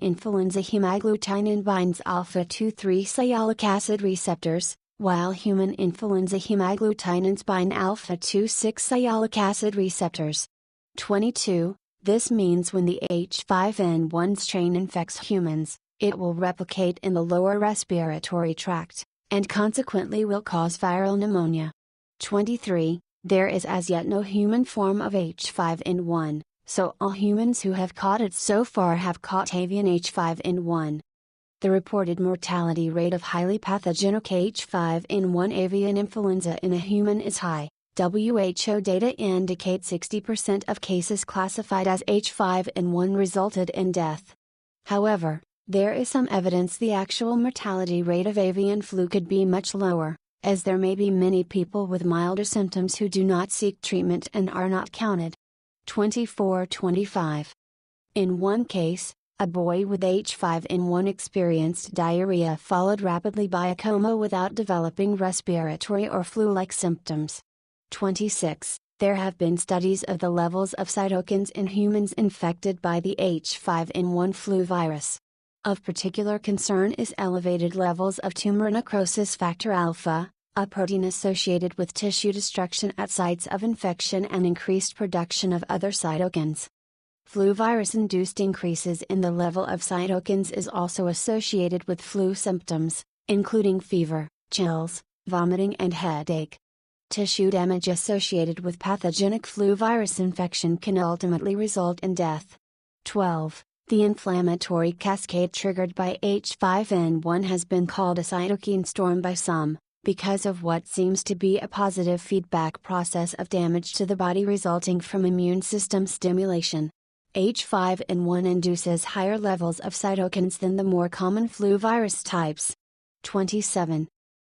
Influenza hemagglutinin binds alpha-2,3 sialic acid receptors, while human influenza hemagglutinins bind alpha-2,6 sialic acid receptors. 22. This means when the H5N1 strain infects humans, it will replicate in the lower respiratory tract, and consequently will cause viral pneumonia. 23. There is as yet no human form of H5N1. So all humans who have caught it so far have caught avian H5N1. The reported mortality rate of highly pathogenic H5N1 avian influenza in a human is high. WHO data indicate 60% of cases classified as H5N1 resulted in death. However, there is some evidence the actual mortality rate of avian flu could be much lower, as there may be many people with milder symptoms who do not seek treatment and are not counted. 24-25. In one case, a boy with H5N1 experienced diarrhea followed rapidly by a coma without developing respiratory or flu-like symptoms. 26. There have been studies of the levels of cytokines in humans infected by the H5N1 flu virus. Of particular concern is elevated levels of tumor necrosis factor alpha, a protein associated with tissue destruction at sites of infection and increased production of other cytokines. Flu virus-induced increases in the level of cytokines is also associated with flu symptoms, including fever, chills, vomiting and headache. Tissue damage associated with pathogenic flu virus infection can ultimately result in death. 12. The inflammatory cascade triggered by H5N1 has been called a cytokine storm by some, because of what seems to be a positive feedback process of damage to the body resulting from immune system stimulation. H5N1 induces higher levels of cytokines than the more common flu virus types. 27.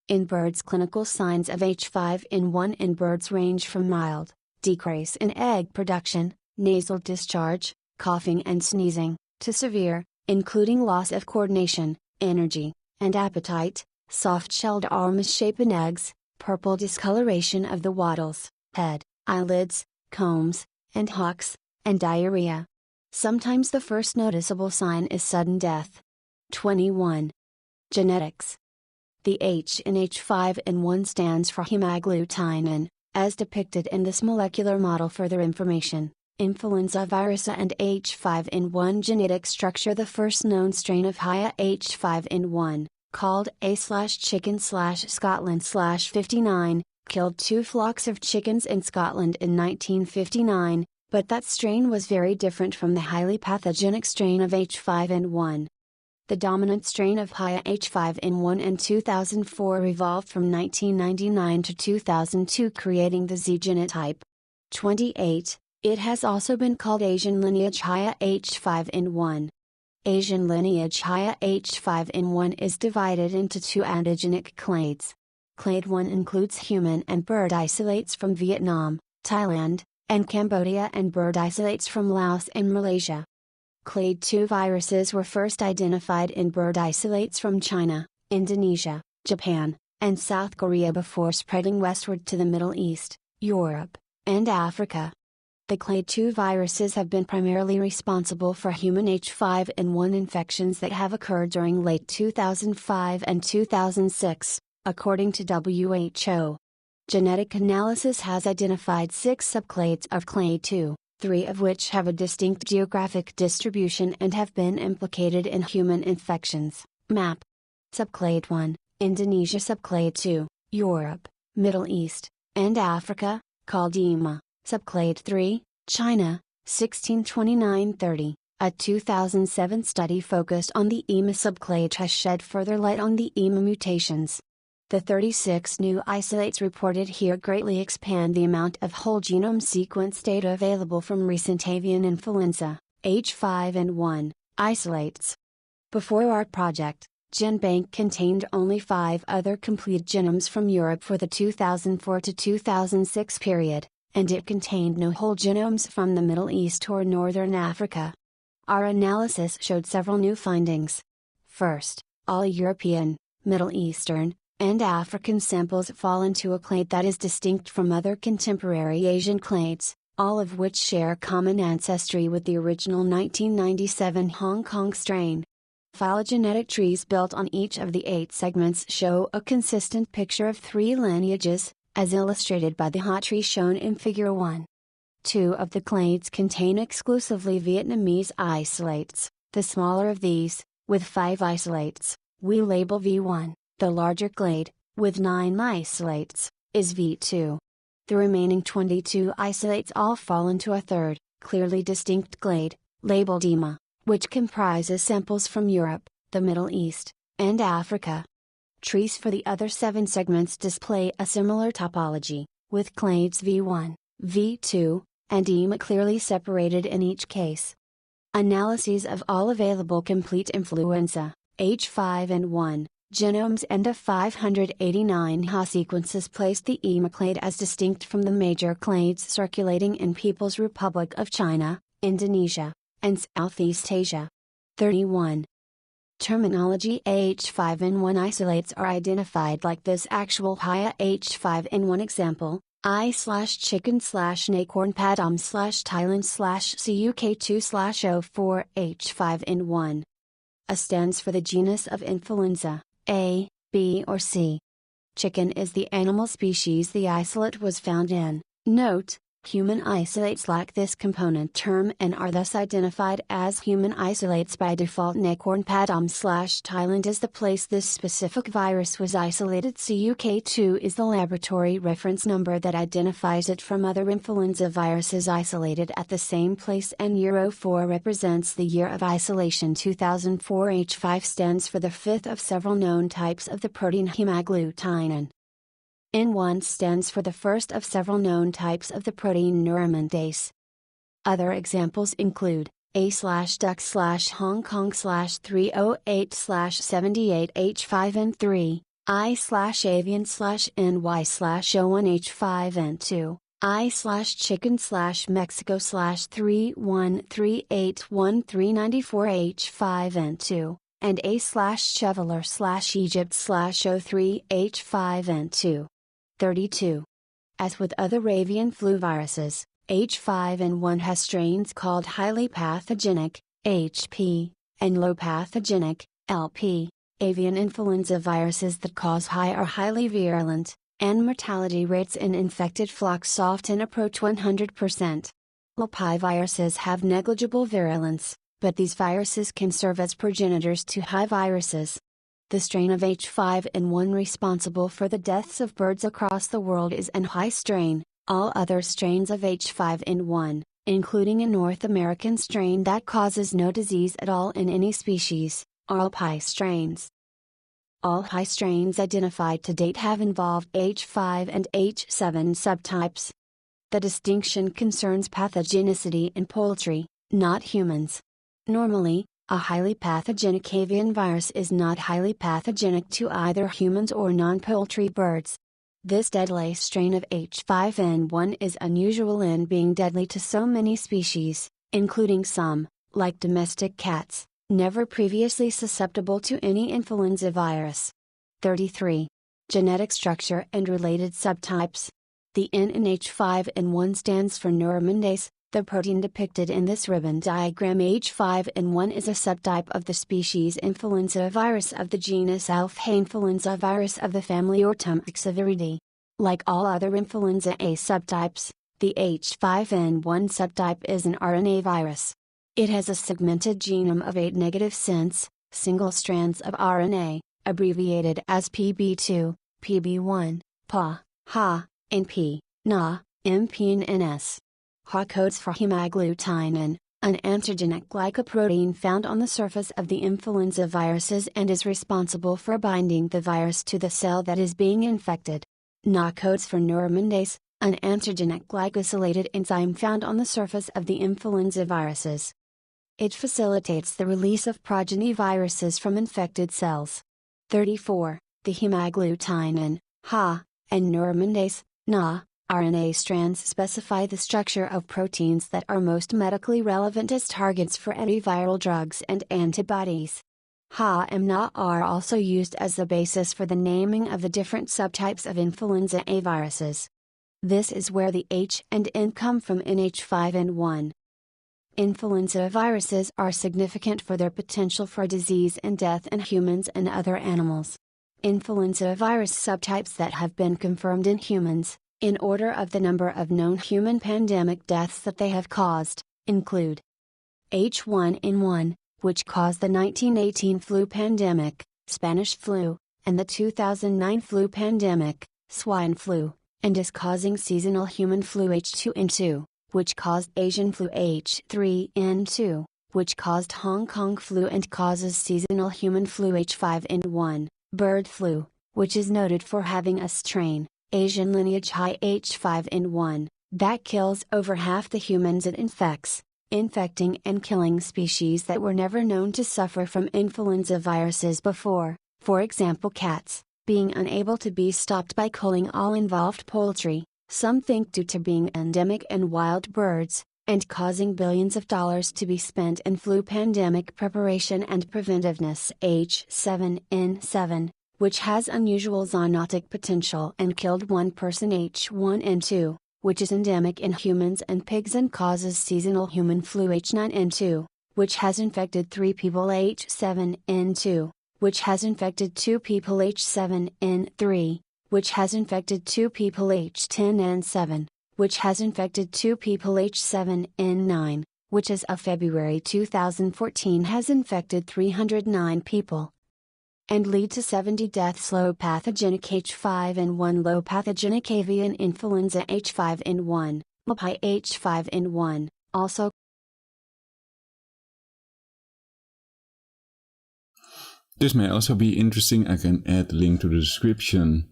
In birds, clinical signs of H5N1 in birds range from mild, decrease in egg production, nasal discharge, coughing and sneezing, to severe, including loss of coordination, energy, and appetite, soft-shelled or misshapen eggs, purple discoloration of the wattles, head, eyelids, combs, and hocks, and diarrhea. Sometimes the first noticeable sign is sudden death. 21. Genetics. The H in H5N1 stands for hemagglutinin, as depicted in this molecular model. Further information: Influenza virus A and H5N1 genetic structure. The first known strain of H5N1, called A/chicken/Scotland/59, killed 2 flocks of chickens in Scotland in 1959, but that strain was very different from the highly pathogenic strain of H5N1. The dominant strain of H5N1 in 2004 evolved from 1999 to 2002, creating the Z genotype. 28. It has also been called Asian lineage H5N1. Asian lineage H5N1 is divided into 2 antigenic clades. Clade 1 includes human and bird isolates from Vietnam, Thailand, and Cambodia and bird isolates from Laos and Malaysia. Clade 2 viruses were first identified in bird isolates from China, Indonesia, Japan, and South Korea before spreading westward to the Middle East, Europe, and Africa. The Clade 2 viruses have been primarily responsible for human H5N1 infections that have occurred during late 2005 and 2006, according to WHO. Genetic analysis has identified 6 subclades of Clade 2, 3 of which have a distinct geographic distribution and have been implicated in human infections. Map. Subclade 1, Indonesia. Subclade 2, Europe, Middle East, and Africa, called EMA. Subclade 3, China, 1629-30. A 2007 study focused on the EMA subclade has shed further light on the EMA mutations. The 36 new isolates reported here greatly expand the amount of whole genome sequence data available from recent avian influenza, H5N1, isolates. Before our project, GenBank contained only 5 other complete genomes from Europe for the 2004 to 2006 period, and it contained no whole genomes from the Middle East or Northern Africa. Our analysis showed several new findings. First, all European, Middle Eastern, and African samples fall into a clade that is distinct from other contemporary Asian clades, all of which share common ancestry with the original 1997 Hong Kong strain. Phylogenetic trees built on each of the 8 segments show a consistent picture of 3 lineages, as illustrated by the hot tree shown in Figure 1. 2 of the clades contain exclusively Vietnamese isolates, the smaller of these, with 5 isolates, we label V1. The larger clade, with 9 isolates, is V2. The remaining 22 isolates all fall into a third, clearly distinct clade, labeled EMA, which comprises samples from Europe, the Middle East, and Africa. Trees for the other 7 segments display a similar topology, with clades V1, V2, and EMA clearly separated in each case. Analyses of all available complete influenza, H5N1, genomes and of 589 HA sequences placed the EMA clade as distinct from the major clades circulating in People's Republic of China, Indonesia, and Southeast Asia. 31. Terminology. H5N1 isolates are identified like this. Actual Haya H5N1 example, I/chicken/nacorn padom/Thailand/CUK2/04 H5N1. A stands for the genus of influenza, A, B or C. Chicken is the animal species the isolate was found in. Note, human isolates lack this component term and are thus identified as human isolates by default. Nacorn padom/Thailand is the place this specific virus was isolated. CUK2 is the laboratory reference number that identifies it from other influenza viruses isolated at the same place, and Euro 4 represents the year of isolation. 2004. H5 stands for the 5th of several known types of the protein hemagglutinin. N1 stands for the first of several known types of the protein neuraminidase. Other examples include A/Duck/Hong Kong/308/78 H5N3, I/Avian/NY/01 H5N2, I/Chicken/Mexico/3138194 H5N2, and A/Chevaler/Egypt/03 H5N2. 32. As with other avian flu viruses, H5N1 has strains called highly pathogenic, HP, and low pathogenic, LP, avian influenza viruses that cause high or highly virulent, and mortality rates in infected flocks often approach 100%. LP viruses have negligible virulence, but these viruses can serve as progenitors to high viruses. The strain of H5N1 responsible for the deaths of birds across the world is an high strain. All other strains of H5N1, including a North American strain that causes no disease at all in any species, are all high strains. All high strains identified to date have involved H5 and H7 subtypes. The distinction concerns pathogenicity in poultry, not humans. Normally, A highly pathogenic avian virus is not highly pathogenic to either humans or non-poultry birds. This deadly strain of H5N1 is unusual in being deadly to so many species, including some, like domestic cats, never previously susceptible to any influenza virus. 33. Genetic structure and related subtypes. The N in H5N1 stands for neuraminidase. The protein depicted in this ribbon diagram H5N1 is a subtype of the species Influenza virus of the genus Alpha Influenza virus of the family Ortomyxoviridae. Like all other Influenza A subtypes, the H5N1 subtype is an RNA virus. It has a segmented genome of 8 negative sense, single strands of RNA, abbreviated as PB2, PB1, PA, HA, and P, NA, MP and NS. HA codes for hemagglutinin, an antigenic glycoprotein found on the surface of the influenza viruses and is responsible for binding the virus to the cell that is being infected. NA codes for neuraminidase, an antigenic glycosylated enzyme found on the surface of the influenza viruses. It facilitates the release of progeny viruses from infected cells. 34. The hemagglutinin, HA, and neuraminidase, NA, RNA strands specify the structure of proteins that are most medically relevant as targets for antiviral drugs and antibodies. HA and NA are also used as the basis for the naming of the different subtypes of influenza A viruses. This is where the H and N come from in H5N1. Influenza viruses are significant for their potential for disease and death in humans and other animals. Influenza virus subtypes that have been confirmed in humans, in order of the number of known human pandemic deaths that they have caused, include H1N1, which caused the 1918 flu pandemic, Spanish flu, and the 2009 flu pandemic, swine flu, and is causing seasonal human flu H2N2, which caused Asian flu H3N2, which caused Hong Kong flu and causes seasonal human flu H5N1, bird flu, which is noted for having a strain, Asian lineage high H5N1, that kills over half the humans it infects, infecting and killing species that were never known to suffer from influenza viruses before, for example cats, being unable to be stopped by culling all involved poultry, some think due to being endemic in wild birds, and causing billions of dollars to be spent in flu pandemic preparation and preventiveness. H7N7, which has unusual zoonotic potential and killed one person H1N2, which is endemic in humans and pigs and causes seasonal human flu H9N2, which has infected 3 people H7N2, which has infected 2 people H7N3, which has infected 2 people H10N7, which has infected 2 people H7N9, which as of February 2014 has infected 309 people. And lead to 70 deaths. Low pathogenic H5N1, low pathogenic avian influenza H5N1, high H5N1, also. This may also be interesting. I can add a link to the description.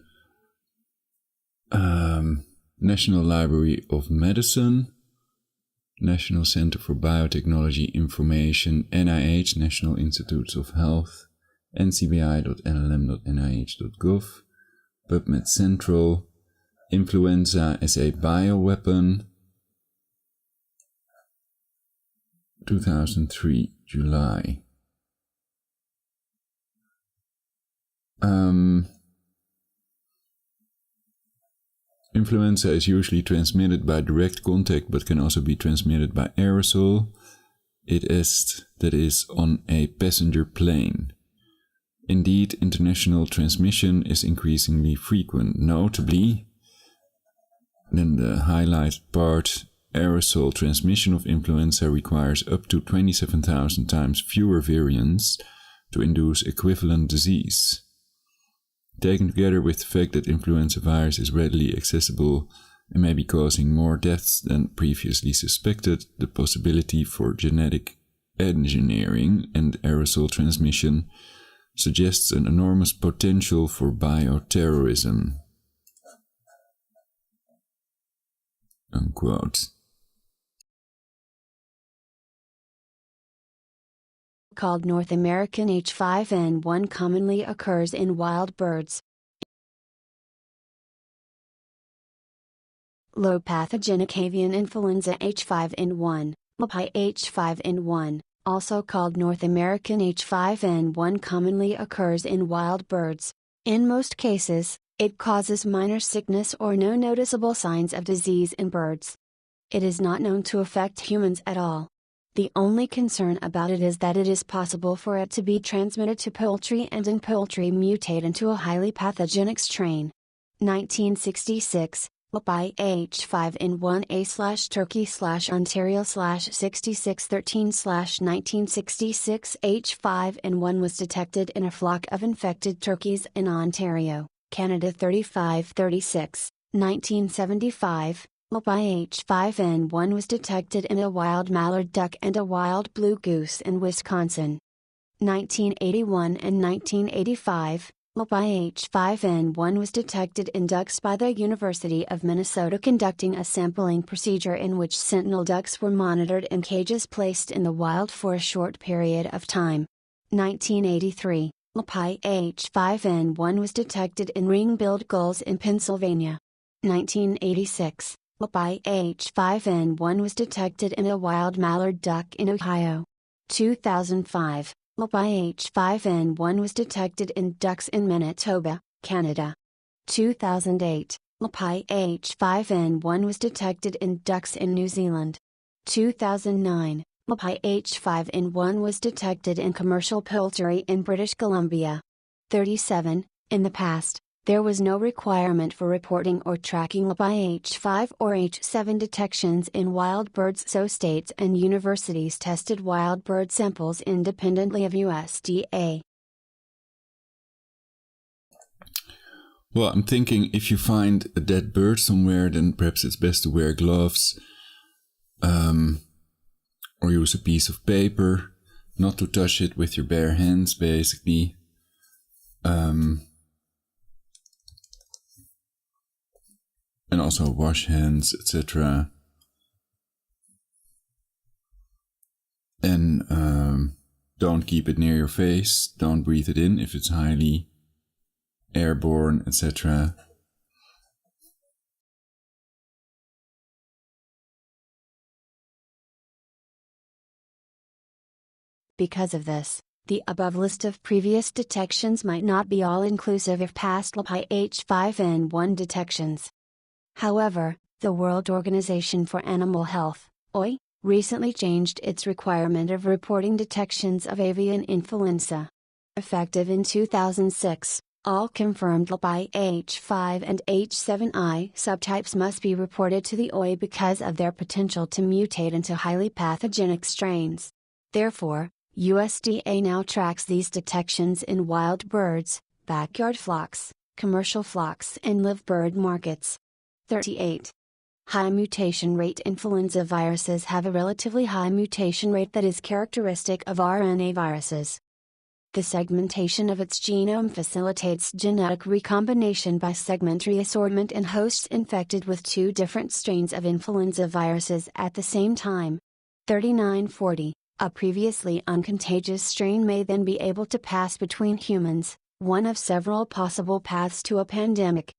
National Library of Medicine, National Center for Biotechnology Information, NIH, National Institutes of Health, ncbi.nlm.nih.gov, PubMed Central, Influenza as a bioweapon, 2003, July. Influenza is usually transmitted by direct contact but can also be transmitted by aerosol, that is on a passenger plane. Indeed, international transmission is increasingly frequent. Notably, then the highlighted part, aerosol transmission of influenza requires up to 27,000 times fewer variants to induce equivalent disease. Taken together with the fact that influenza virus is readily accessible and may be causing more deaths than previously suspected, the possibility for genetic engineering and aerosol transmission suggests an enormous potential for bioterrorism. Unquote. called North American H5N1 commonly occurs in wild birds. Low pathogenic avian influenza H5N1, H5N1, also called North American H5N1 commonly occurs in wild birds. In most cases, it causes minor sickness or no noticeable signs of disease in birds. It is not known to affect humans at all. The only concern about it is that it is possible for it to be transmitted to poultry and in poultry mutate into a highly pathogenic strain. 1966, by H5N1A/Turkey/Ontario/6613/1966 H5N1 was detected in a flock of infected turkeys in Ontario, Canada 3536, 1975. By H5N1 was detected in a wild mallard duck and a wild blue goose in Wisconsin. 1981 and 1985, by H5N1 was detected in ducks by the University of Minnesota conducting a sampling procedure in which sentinel ducks were monitored in cages placed in the wild for a short period of time. 1983, by H5N1 was detected in ring-billed gulls in Pennsylvania. 1986, by H5N1 was detected in a wild mallard duck in Ohio. 2005, by H5N1 was detected in ducks in Manitoba, Canada. 2008, by H5N1 was detected in ducks in New Zealand. 2009, by H5N1 was detected in commercial poultry in British Columbia. 37, in the past, there was no requirement for reporting or tracking by H5 or H7 detections in wild birds, so states and universities tested wild bird samples independently of USDA. Well, I'm thinking if you find a dead bird somewhere, then perhaps it's best to wear gloves, or use a piece of paper, not to touch it with your bare hands, basically. And also wash hands, etc. And don't keep it near your face. Don't breathe it in if it's highly airborne, etc. Because of this, the above list of previous detections might not be all-inclusive if passed by H5N1 detections. However, the World Organization for Animal Health, OI, recently changed its requirement of reporting detections of avian influenza. Effective in 2006, all confirmed by H5 and H7I subtypes must be reported to the OI because of their potential to mutate into highly pathogenic strains. Therefore, USDA now tracks these detections in wild birds, backyard flocks, commercial flocks, and live bird markets. 38. High mutation rate. Influenza viruses have a relatively high mutation rate that is characteristic of RNA viruses. The segmentation of its genome facilitates genetic recombination by segment reassortment in hosts infected with two different strains of influenza viruses at the same time. 3940. A previously uncontagious strain may then be able to pass between humans, one of several possible paths to a pandemic.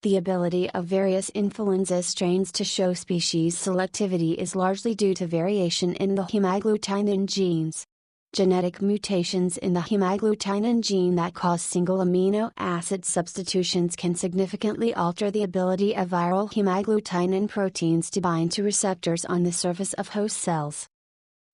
The ability of various influenza strains to show species selectivity is largely due to variation in the hemagglutinin genes. Genetic mutations in the hemagglutinin gene that cause single amino acid substitutions can significantly alter the ability of viral hemagglutinin proteins to bind to receptors on the surface of host cells.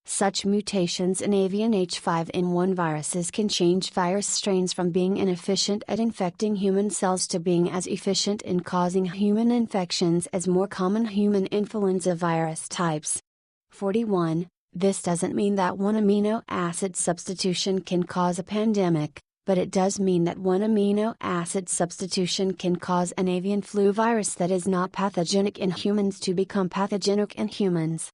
Such mutations in avian H5N1 viruses can change virus strains from being inefficient at infecting human cells to being as efficient in causing human infections as more common human influenza virus types. 41. This doesn't mean that one amino acid substitution can cause a pandemic, but it does mean that one amino acid substitution can cause an avian flu virus that is not pathogenic in humans to become pathogenic in humans.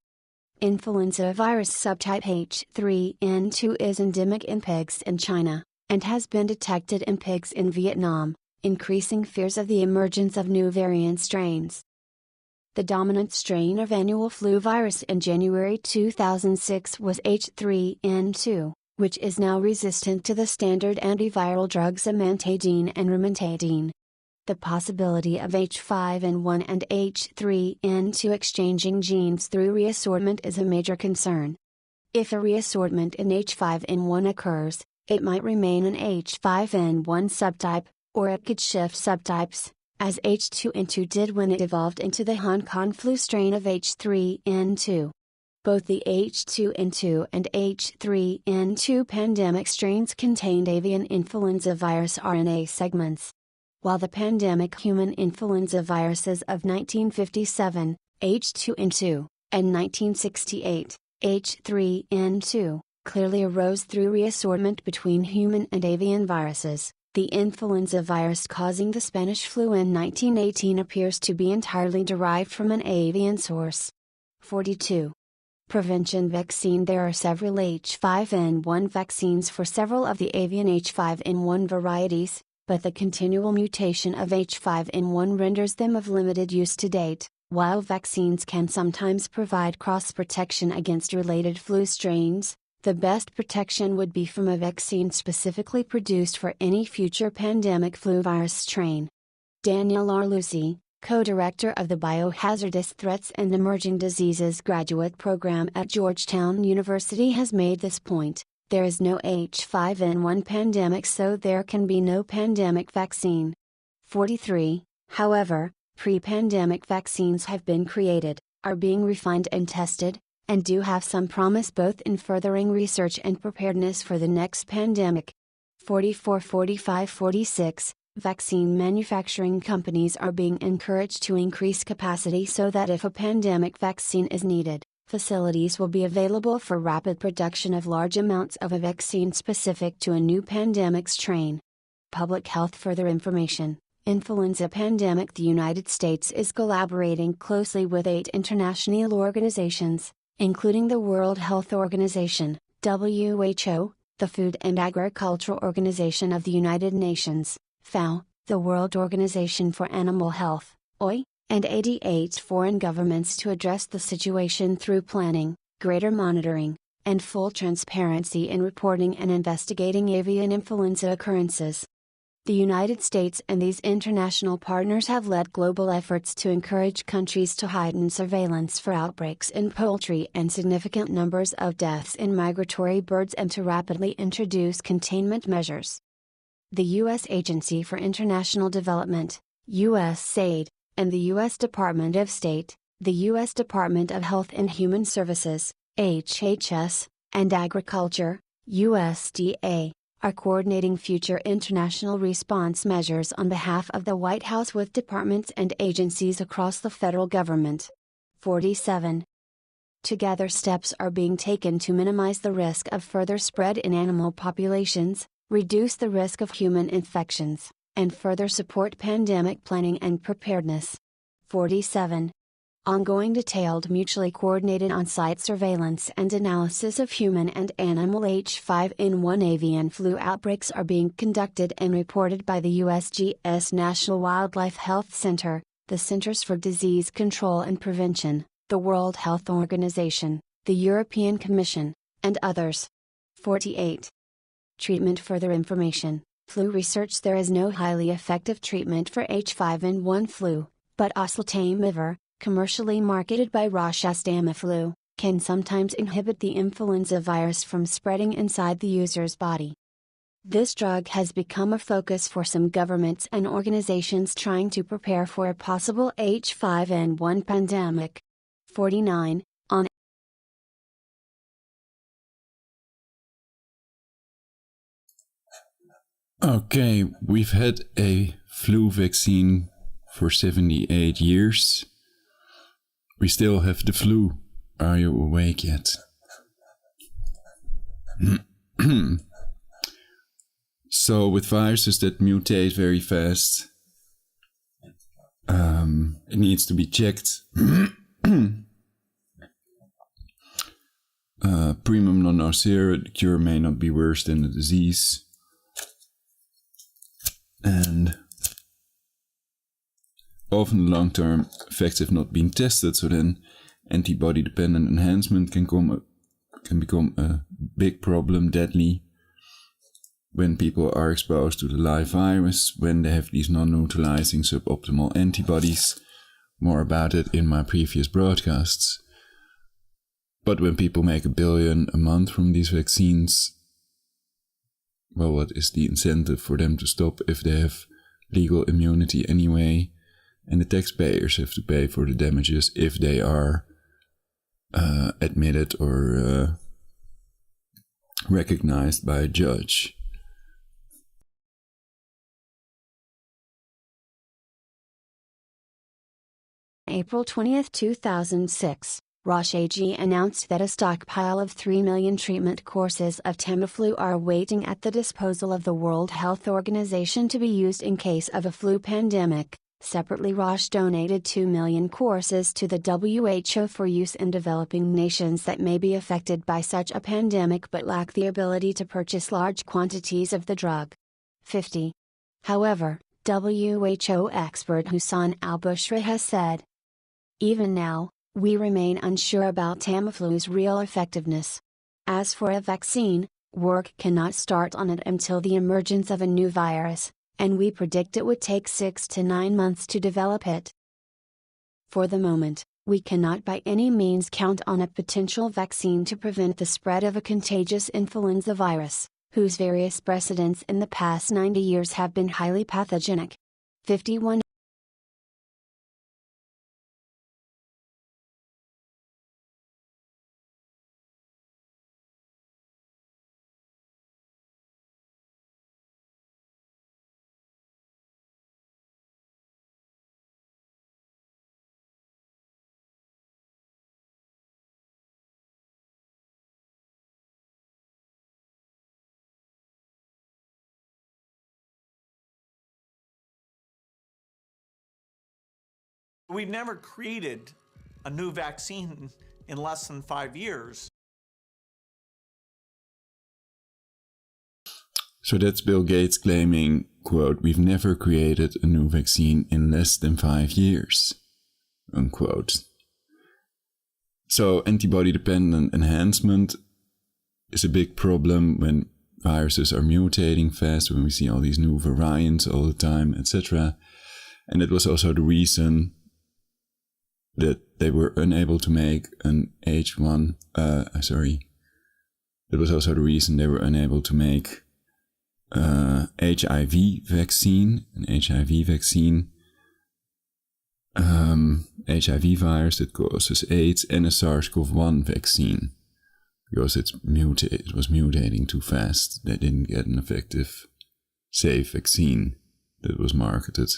Influenza virus subtype H3N2 is endemic in pigs in China, and has been detected in pigs in Vietnam, increasing fears of the emergence of new variant strains. The dominant strain of annual flu virus in January 2006 was H3N2, which is now resistant to the standard antiviral drugs amantadine and rimantadine. The possibility of H5N1 and H3N2 exchanging genes through reassortment is a major concern. If a reassortment in H5N1 occurs, it might remain an H5N1 subtype, or it could shift subtypes, as H2N2 did when it evolved into the Hong Kong flu strain of H3N2. Both the H2N2 and H3N2 pandemic strains contained avian influenza virus RNA segments. While the pandemic human influenza viruses of 1957, H2N2, and 1968, H3N2, clearly arose through reassortment between human and avian viruses, the influenza virus causing the Spanish flu in 1918 appears to be entirely derived from an avian source. 42. Prevention vaccine. There are several H5N1 vaccines for several of the avian H5N1 varieties, but the continual mutation of H5N1 renders them of limited use to date. While vaccines can sometimes provide cross-protection against related flu strains, the best protection would be from a vaccine specifically produced for any future pandemic flu virus strain. Daniel Arlusi, co-director of the Biohazardous Threats and Emerging Diseases graduate program at Georgetown University, has made this point. There is no H5N1 pandemic, so there can be no pandemic vaccine. 43. However, pre-pandemic vaccines have been created, are being refined and tested, and do have some promise both in furthering research and preparedness for the next pandemic. 44, 45, 46. Vaccine manufacturing companies are being encouraged to increase capacity so that if a pandemic vaccine is needed, facilities will be available for rapid production of large amounts of a vaccine specific to a new pandemic strain. Public health. Further information. Influenza pandemic. The United States is collaborating closely with 8 international organizations, including the World Health Organization, WHO, the Food and Agricultural Organization of the United Nations, FAO, the World Organization for Animal Health, OI, and 88 foreign governments to address the situation through planning, greater monitoring, and full transparency in reporting and investigating avian influenza occurrences. The United States and these international partners have led global efforts to encourage countries to heighten surveillance for outbreaks in poultry and significant numbers of deaths in migratory birds, and to rapidly introduce containment measures. The U.S. Agency for International Development, USAID, and the U.S. Department of State, the U.S. Department of Health and Human Services, HHS, and Agriculture, USDA, are coordinating future international response measures on behalf of the White House with departments and agencies across the federal government. 47. Together, steps are being taken to minimize the risk of further spread in animal populations, reduce the risk of human infections, and further support pandemic planning and preparedness. 47. Ongoing detailed mutually coordinated on-site surveillance and analysis of human and animal H5N1 avian flu outbreaks are being conducted and reported by the USGS National Wildlife Health Center, the Centers for Disease Control and Prevention, the World Health Organization, the European Commission, and others. 48. Treatment. Further information. Flu research. There is no highly effective treatment for H5N1 flu, but oseltamivir, commercially marketed by Roche as Tamiflu, can sometimes inhibit the influenza virus from spreading inside the user's body. This drug has become a focus for some governments and organizations trying to prepare for a possible H5N1 pandemic. 49. On Okay, we've had a flu vaccine for 78 years. We still have the flu. Are you awake yet? So with viruses that mutate very fast, it needs to be checked. Primum non nocere, the cure may not be worse than the disease. And often long-term effects have not been tested, so then antibody-dependent enhancement can become a big problem, deadly, when people are exposed to the live virus, when they have these non-neutralizing suboptimal antibodies. More about it in my previous broadcasts. But when people make $1 billion a month from these vaccines, well, what is the incentive for them to stop if they have legal immunity anyway? And the taxpayers have to pay for the damages if they are admitted or recognized by a judge. April 20, 2006, Roche AG announced that a stockpile of 3 million treatment courses of Tamiflu are waiting at the disposal of the World Health Organization to be used in case of a flu pandemic. Separately, Roche donated 2 million courses to the WHO for use in developing nations that may be affected by such a pandemic but lack the ability to purchase large quantities of the drug. 50. However, WHO expert Hussein al-Bushra has said, "Even now, we remain unsure about Tamiflu's real effectiveness. As for a vaccine, work cannot start on it until the emergence of a new virus, and we predict it would take 6 to 9 months to develop it. For the moment, we cannot by any means count on a potential vaccine to prevent the spread of a contagious influenza virus, whose various precedents in the past 90 years have been highly pathogenic." 51. We've never created a new vaccine in less than 5 years. So that's Bill Gates claiming, quote, "We've never created a new vaccine in less than 5 years," unquote. So antibody-dependent enhancement is a big problem when viruses are mutating fast, when we see all these new variants all the time, etc. And it was also the reason that they were unable to make an H1, It was also the reason they were unable to make HIV vaccine, an HIV vaccine, HIV virus that causes AIDS, and a SARS-CoV-1 vaccine, because it was mutating too fast. They didn't get an effective, safe vaccine that was marketed.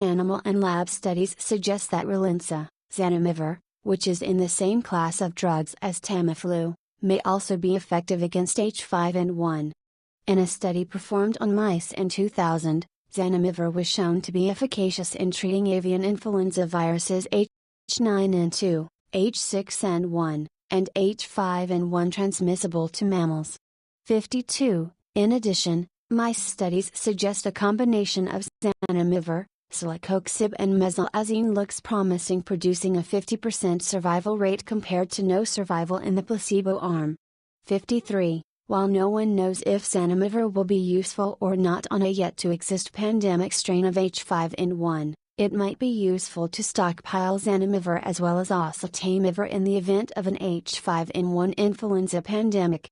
Animal and lab studies suggest that Relenza, zanamivir, which is in the same class of drugs as Tamiflu, may also be effective against H5N1. In a study performed on mice in 2000, zanamivir was shown to be efficacious in treating avian influenza viruses H9N2, H6N1, and H5N1 transmissible to mammals. 52. In addition, mice studies suggest a combination of zanamivir, celecoxib and mesalazine looks promising, producing a 50% survival rate compared to no survival in the placebo arm. 53. While no one knows if zanamivir will be useful or not on a yet-to-exist pandemic strain of H5N1, it might be useful to stockpile zanamivir as well as oseltamivir in the event of an H5N1 influenza pandemic.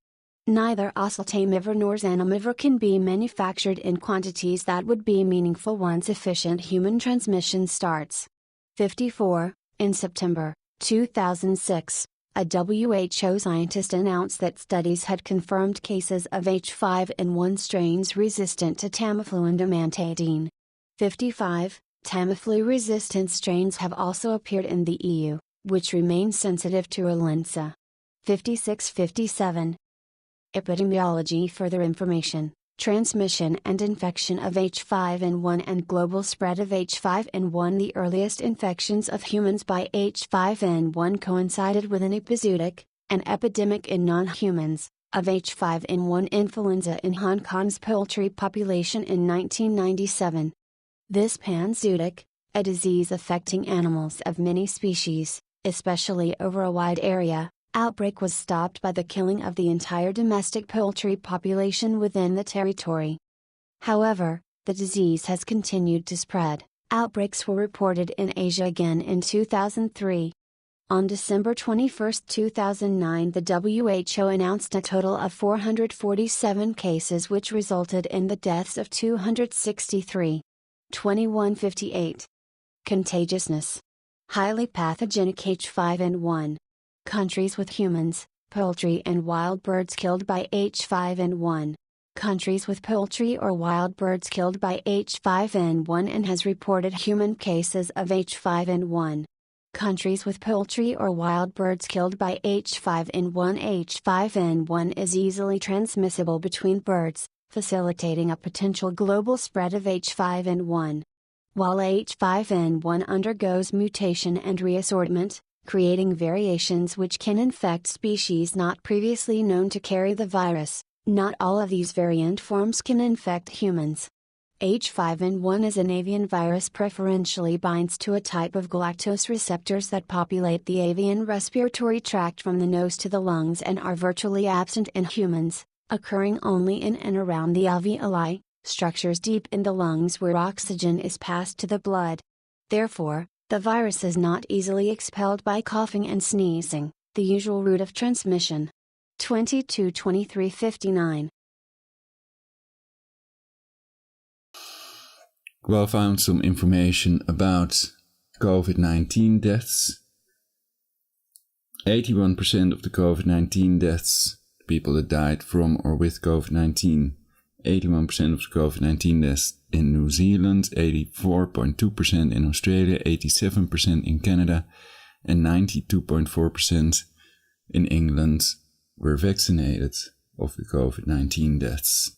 Neither oseltamivir nor zanamivir can be manufactured in quantities that would be meaningful once efficient human transmission starts. 54. In September 2006, a WHO scientist announced that studies had confirmed cases of H5N1 strains resistant to Tamiflu and amantadine. 55. Tamiflu-resistant strains have also appeared in the EU, which remains sensitive to Relenza. 56-57. Epidemiology. Further information, transmission and infection of H5N1 and global spread of H5N1. The earliest infections of humans by H5N1 coincided with an epizootic, an epidemic in non-humans, of H5N1 influenza in Hong Kong's poultry population in 1997. This panzootic, a disease affecting animals of many species, especially over a wide area, outbreak was stopped by the killing of the entire domestic poultry population within the territory. However, the disease has continued to spread. Outbreaks were reported in Asia again in 2003. On December 21, 2009, the WHO announced a total of 447 cases, which resulted in the deaths of 263. 2158. Contagiousness. Highly pathogenic H5N1. Countries with humans, poultry and wild birds killed by H5N1. Countries with poultry or wild birds killed by H5N1 and has reported human cases of H5N1. Countries with poultry or wild birds killed by H5N1. H5N1 is easily transmissible between birds, facilitating a potential global spread of H5N1. While H5N1 undergoes mutation and reassortment, creating variations which can infect species not previously known to carry the virus, not all of these variant forms can infect humans. H5N1 is an avian virus, preferentially binds to a type of galactose receptors that populate the avian respiratory tract from the nose to the lungs and are virtually absent in humans, occurring only in and around the alveoli, structures deep in the lungs where oxygen is passed to the blood. Therefore, the virus is not easily expelled by coughing and sneezing, the usual route of transmission. 22-23-59. Well, I found some information about COVID-19 deaths. 81% of the COVID-19 deaths, people that died from or with COVID-19, 81% of the COVID-19 deaths in New Zealand, 84.2% in Australia, 87% in Canada, and 92.4% in England were vaccinated of the COVID-19 deaths.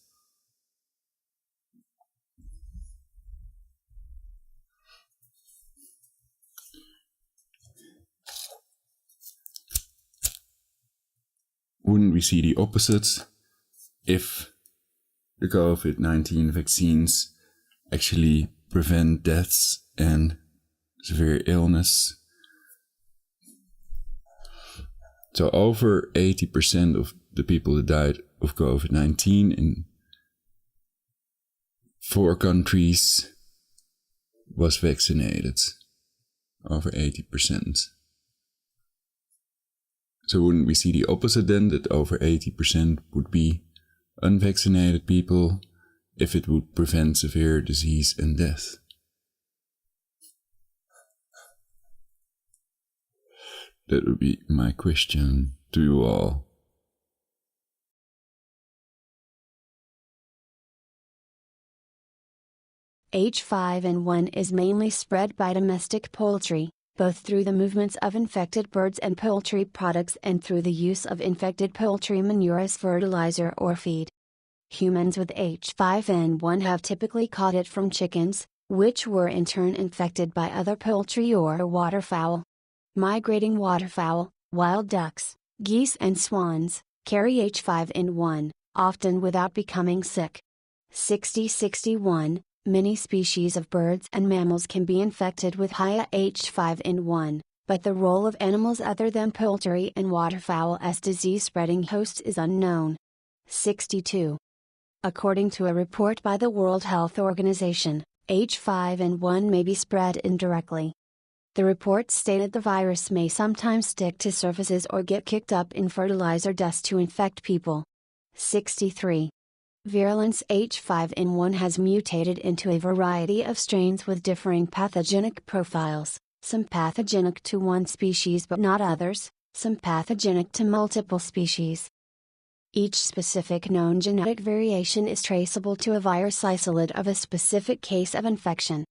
Wouldn't we see the opposite if the COVID-19 vaccines actually prevent deaths and severe illness? So over 80% of the people that died of COVID-19 in 4 countries was vaccinated. Over 80%. So wouldn't we see the opposite then, that over 80% would be unvaccinated people if it would prevent severe disease and death? That would be my question to you all. H5N1 is mainly spread by domestic poultry, both through the movements of infected birds and poultry products and through the use of infected poultry manure as fertilizer or feed. Humans with H5N1 have typically caught it from chickens, which were in turn infected by other poultry or waterfowl. Migrating waterfowl, wild ducks, geese and swans, carry H5N1, often without becoming sick. 60-61. Many species of birds and mammals can be infected with high H5N1, but the role of animals other than poultry and waterfowl as disease-spreading hosts is unknown. 62. According to a report by the World Health Organization, H5N1 may be spread indirectly. The report stated the virus may sometimes stick to surfaces or get kicked up in fertilizer dust to infect people. 63. Virulence H5N1 has mutated into a variety of strains with differing pathogenic profiles, some pathogenic to one species but not others, some pathogenic to multiple species. Each specific known genetic variation is traceable to a virus isolate of a specific case of infection.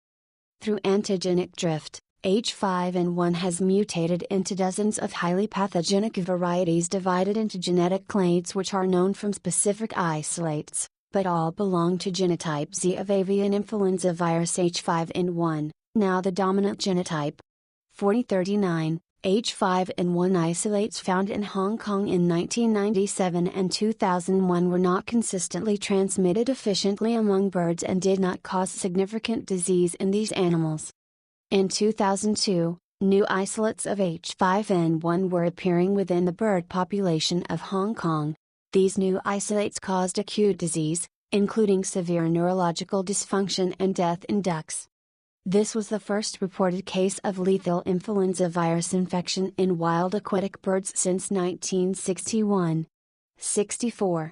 Through antigenic drift, H5N1 has mutated into dozens of highly pathogenic varieties divided into genetic clades which are known from specific isolates, but all belong to genotype Z of avian influenza virus H5N1, now the dominant genotype. 4039, H5N1 isolates found in Hong Kong in 1997 and 2001 were not consistently transmitted efficiently among birds and did not cause significant disease in these animals. In 2002, new isolates of H5N1 were appearing within the bird population of Hong Kong. These new isolates caused acute disease, including severe neurological dysfunction and death in ducks. This was the first reported case of lethal influenza virus infection in wild aquatic birds since 1961. 64.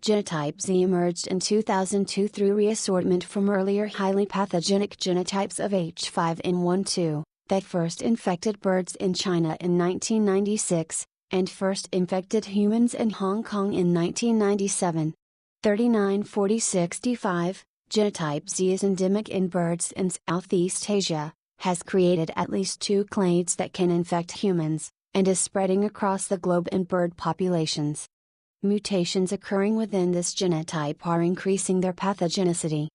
Genotype Z emerged in 2002 through reassortment from earlier highly pathogenic genotypes of H5N1 that first infected birds in China in 1996, and first infected humans in Hong Kong in 1997. 394065. Genotype Z is endemic in birds in Southeast Asia, has created at least 2 clades that can infect humans, and is spreading across the globe in bird populations. Mutations occurring within this genotype are increasing their pathogenicity.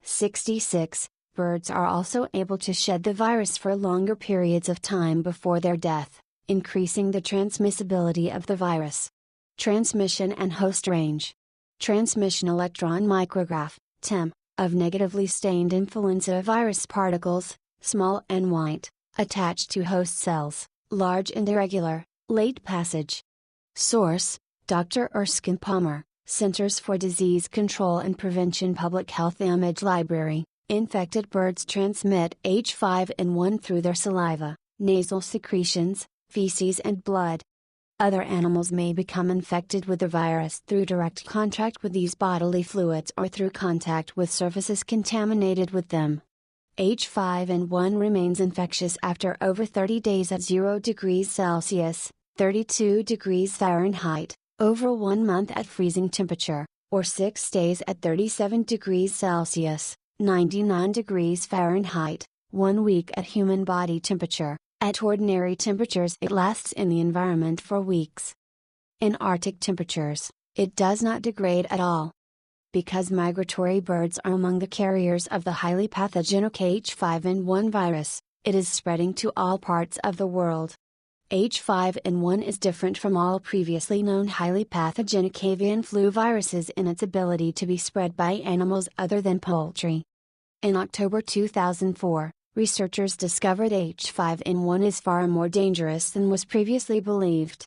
66. Birds are also able to shed the virus for longer periods of time before their death, increasing the transmissibility of the virus. Transmission and host range. Transmission electron micrograph, TEM, of negatively stained influenza virus particles, small and white, attached to host cells, large and irregular, late passage. Source: Dr. Erskine Palmer, Centers for Disease Control and Prevention Public Health Image Library. Infected birds transmit H5N1 through their saliva, nasal secretions, feces and blood. Other animals may become infected with the virus through direct contact with these bodily fluids or through contact with surfaces contaminated with them. H5N1 remains infectious after over 30 days at 0 degrees Celsius, 32 degrees Fahrenheit, over 1 month at freezing temperature, or 6 days at 37 degrees Celsius, 99 degrees Fahrenheit, 1 week at human body temperature. At ordinary temperatures it lasts in the environment for weeks. In Arctic temperatures, it does not degrade at all. Because migratory birds are among the carriers of the highly pathogenic H5N1 virus, it is spreading to all parts of the world. H5N1 is different from all previously known highly pathogenic avian flu viruses in its ability to be spread by animals other than poultry. In October 2004, researchers discovered H5N1 is far more dangerous than was previously believed.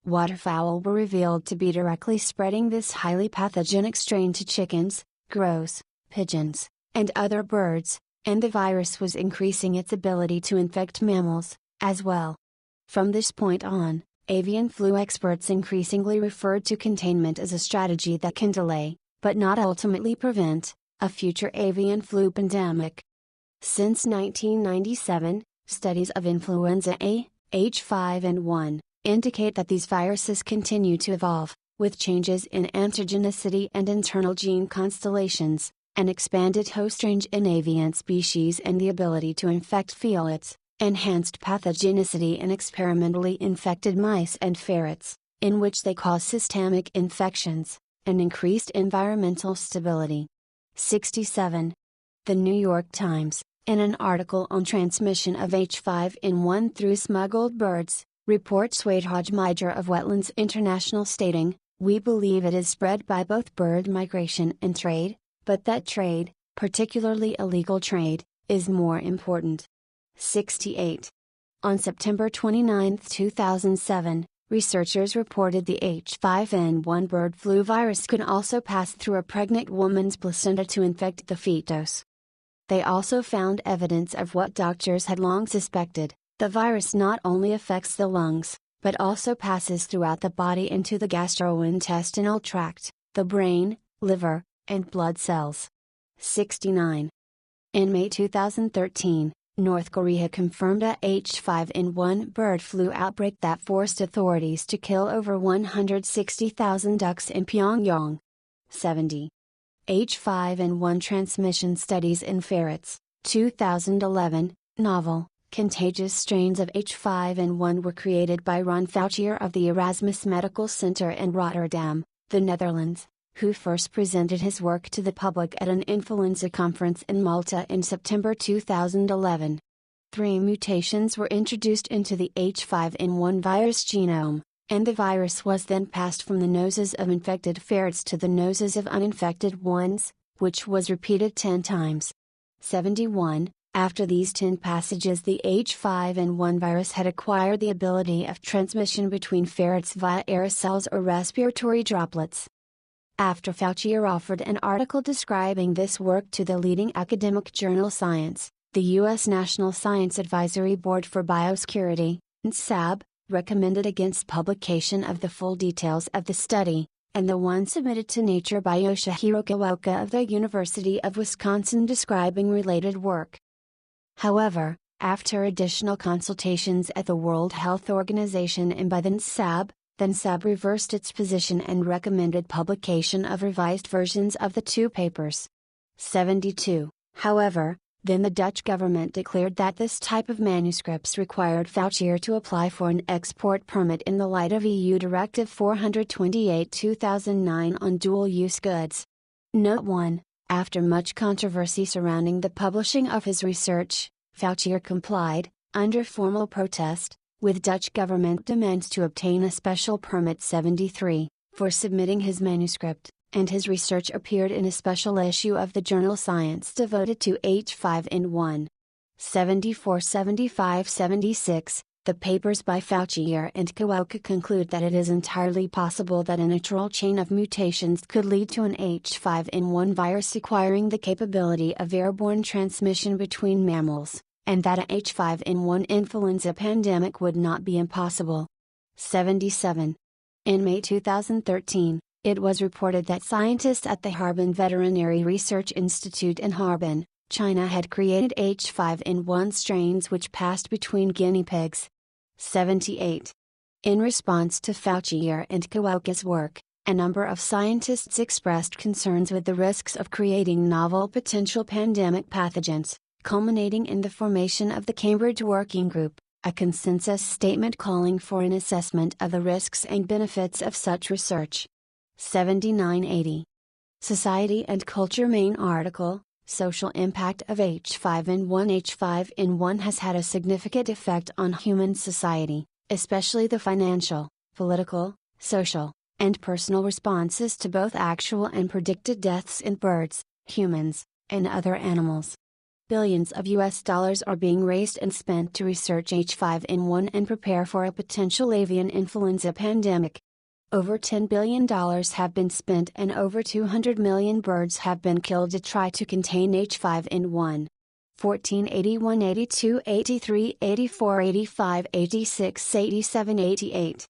Waterfowl were revealed to be directly spreading this highly pathogenic strain to chickens, grouse, pigeons, and other birds, and the virus was increasing its ability to infect mammals, as well. From this point on, avian flu experts increasingly referred to containment as a strategy that can delay, but not ultimately prevent, a future avian flu pandemic. Since 1997, studies of Influenza A, H5N1, indicate that these viruses continue to evolve, with changes in antigenicity and internal gene constellations, an expanded host range in avian species and the ability to infect felids, enhanced pathogenicity in experimentally infected mice and ferrets, in which they cause systemic infections, and increased environmental stability. 67. The New York Times, in an article on transmission of H5N1 through smuggled birds, reports Wadhaj Major of Wetlands International stating, "We believe it is spread by both bird migration and trade, but that trade, particularly illegal trade, is more important." 68. On September 29, 2007, researchers reported the H5N1 bird flu virus could also pass through a pregnant woman's placenta to infect the fetus. They also found evidence of what doctors had long suspected: the virus not only affects the lungs, but also passes throughout the body into the gastrointestinal tract, the brain, liver, and blood cells. 69. In May 2013, North Korea confirmed a H5N1 bird flu outbreak that forced authorities to kill over 160,000 ducks in Pyongyang. 70. H5N1 transmission studies in ferrets, 2011, novel, contagious strains of H5N1 were created by Ron Fouchier of the Erasmus Medical Center in Rotterdam, the Netherlands, who first presented his work to the public at an influenza conference in Malta in September 2011. 3 mutations were introduced into the H5N1 virus genome, and the virus was then passed from the noses of infected ferrets to the noses of uninfected ones, which was repeated 10 times. 71. After these 10 passages, the H5N1 virus had acquired the ability of transmission between ferrets via aerosols or respiratory droplets. After Fauci offered an article describing this work to the leading academic journal Science, the U.S. National Science Advisory Board for Biosecurity, NSAB, recommended against publication of the full details of the study, and the one submitted to Nature by Yoshihiro Kawaoka of the University of Wisconsin describing related work. However, after additional consultations at the World Health Organization and by the NSAB reversed its position and recommended publication of revised versions of the 2 papers. 72. However, then the Dutch government declared that this type of manuscripts required Fauci to apply for an export permit in the light of EU Directive 428/2009 on dual-use goods. Note 1. After much controversy surrounding the publishing of his research, Fauci complied, under formal protest, with Dutch government demands to obtain a special permit. 73, for submitting his manuscript, and his research appeared in a special issue of the journal Science devoted to H5N1. 74, 75, 76. The papers by Fauci and Kawaoka conclude that it is entirely possible that a natural chain of mutations could lead to an H5N1 virus acquiring the capability of airborne transmission between mammals, and that a H5N1 influenza pandemic would not be impossible. 77. In May 2013, it was reported that scientists at the Harbin Veterinary Research Institute in Harbin, China had created H5N1 strains which passed between guinea pigs. 78. In response to Fauci and Kawaoka's work, a number of scientists expressed concerns with the risks of creating novel potential pandemic pathogens, culminating in the formation of the Cambridge Working Group, a consensus statement calling for an assessment of the risks and benefits of such research. 7980. Society and Culture main article, Social Impact of H5N1. H5N1 has had a significant effect on human society, especially the financial, political, social, and personal responses to both actual and predicted deaths in birds, humans, and other animals. Billions of US dollars are being raised and spent to research H5N1 and prepare for a potential avian influenza pandemic. Over $10 billion have been spent and over 200 million birds have been killed to try to contain H5N1. 14, 81, 82, 83, 84, 85, 86, 87, 88.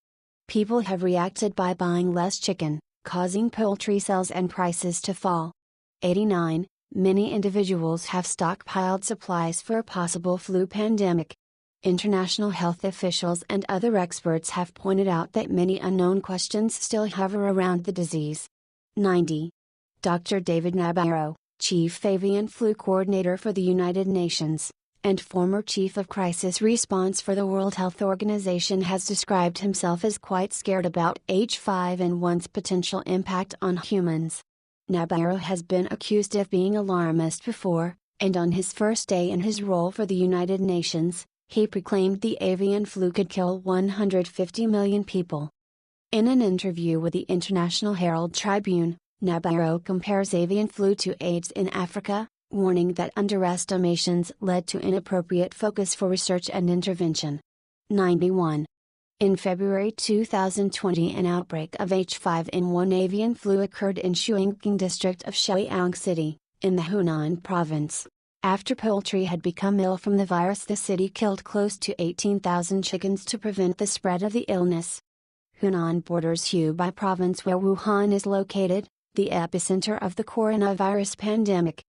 People have reacted by buying less chicken, causing poultry sales and prices to fall. 89. Many individuals have stockpiled supplies for a possible flu pandemic. International health officials and other experts have pointed out that many unknown questions still hover around the disease. 90. Dr. David Nabarro, Chief Avian Flu Coordinator for the United Nations, and former Chief of Crisis Response for the World Health Organization, has described himself as quite scared about H5N1's potential impact on humans. Nabarro has been accused of being alarmist before, and on his first day in his role for the United Nations, he proclaimed the avian flu could kill 150 million people. In an interview with the International Herald Tribune, Nabarro compares avian flu to AIDS in Africa, warning that underestimations led to inappropriate focus for research and intervention. 91. In February 2020, an outbreak of H5N1 avian flu occurred in Shuangqing district of Shejiang City, in the Hunan province. After poultry had become ill from the virus, the city killed close to 18,000 chickens to prevent the spread of the illness. Hunan borders Hubei province, where Wuhan is located, the epicenter of the coronavirus pandemic.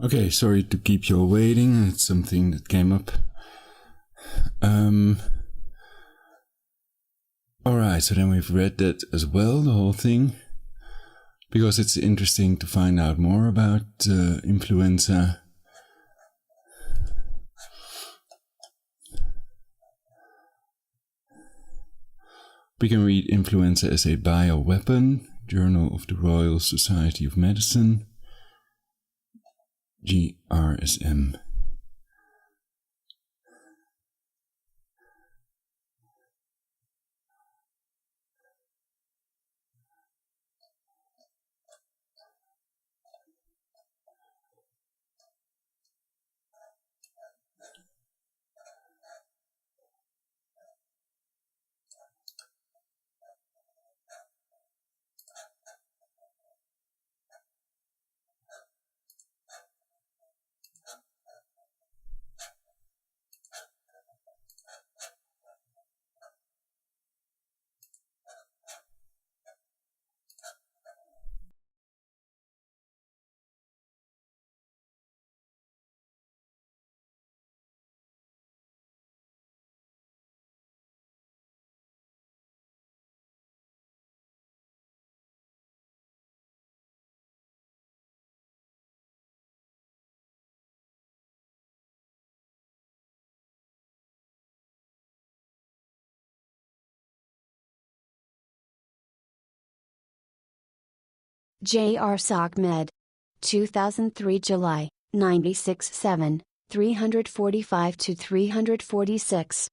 Okay, sorry to keep you all waiting. It's something that came up. Alright, so then we've read that as well, the whole thing. Because it's interesting to find out more about influenza. We can read Influenza as a Bioweapon, Journal of the Royal Society of Medicine, GRSM. J.R. SOCMED. 2003 July, 96-7, 345-346.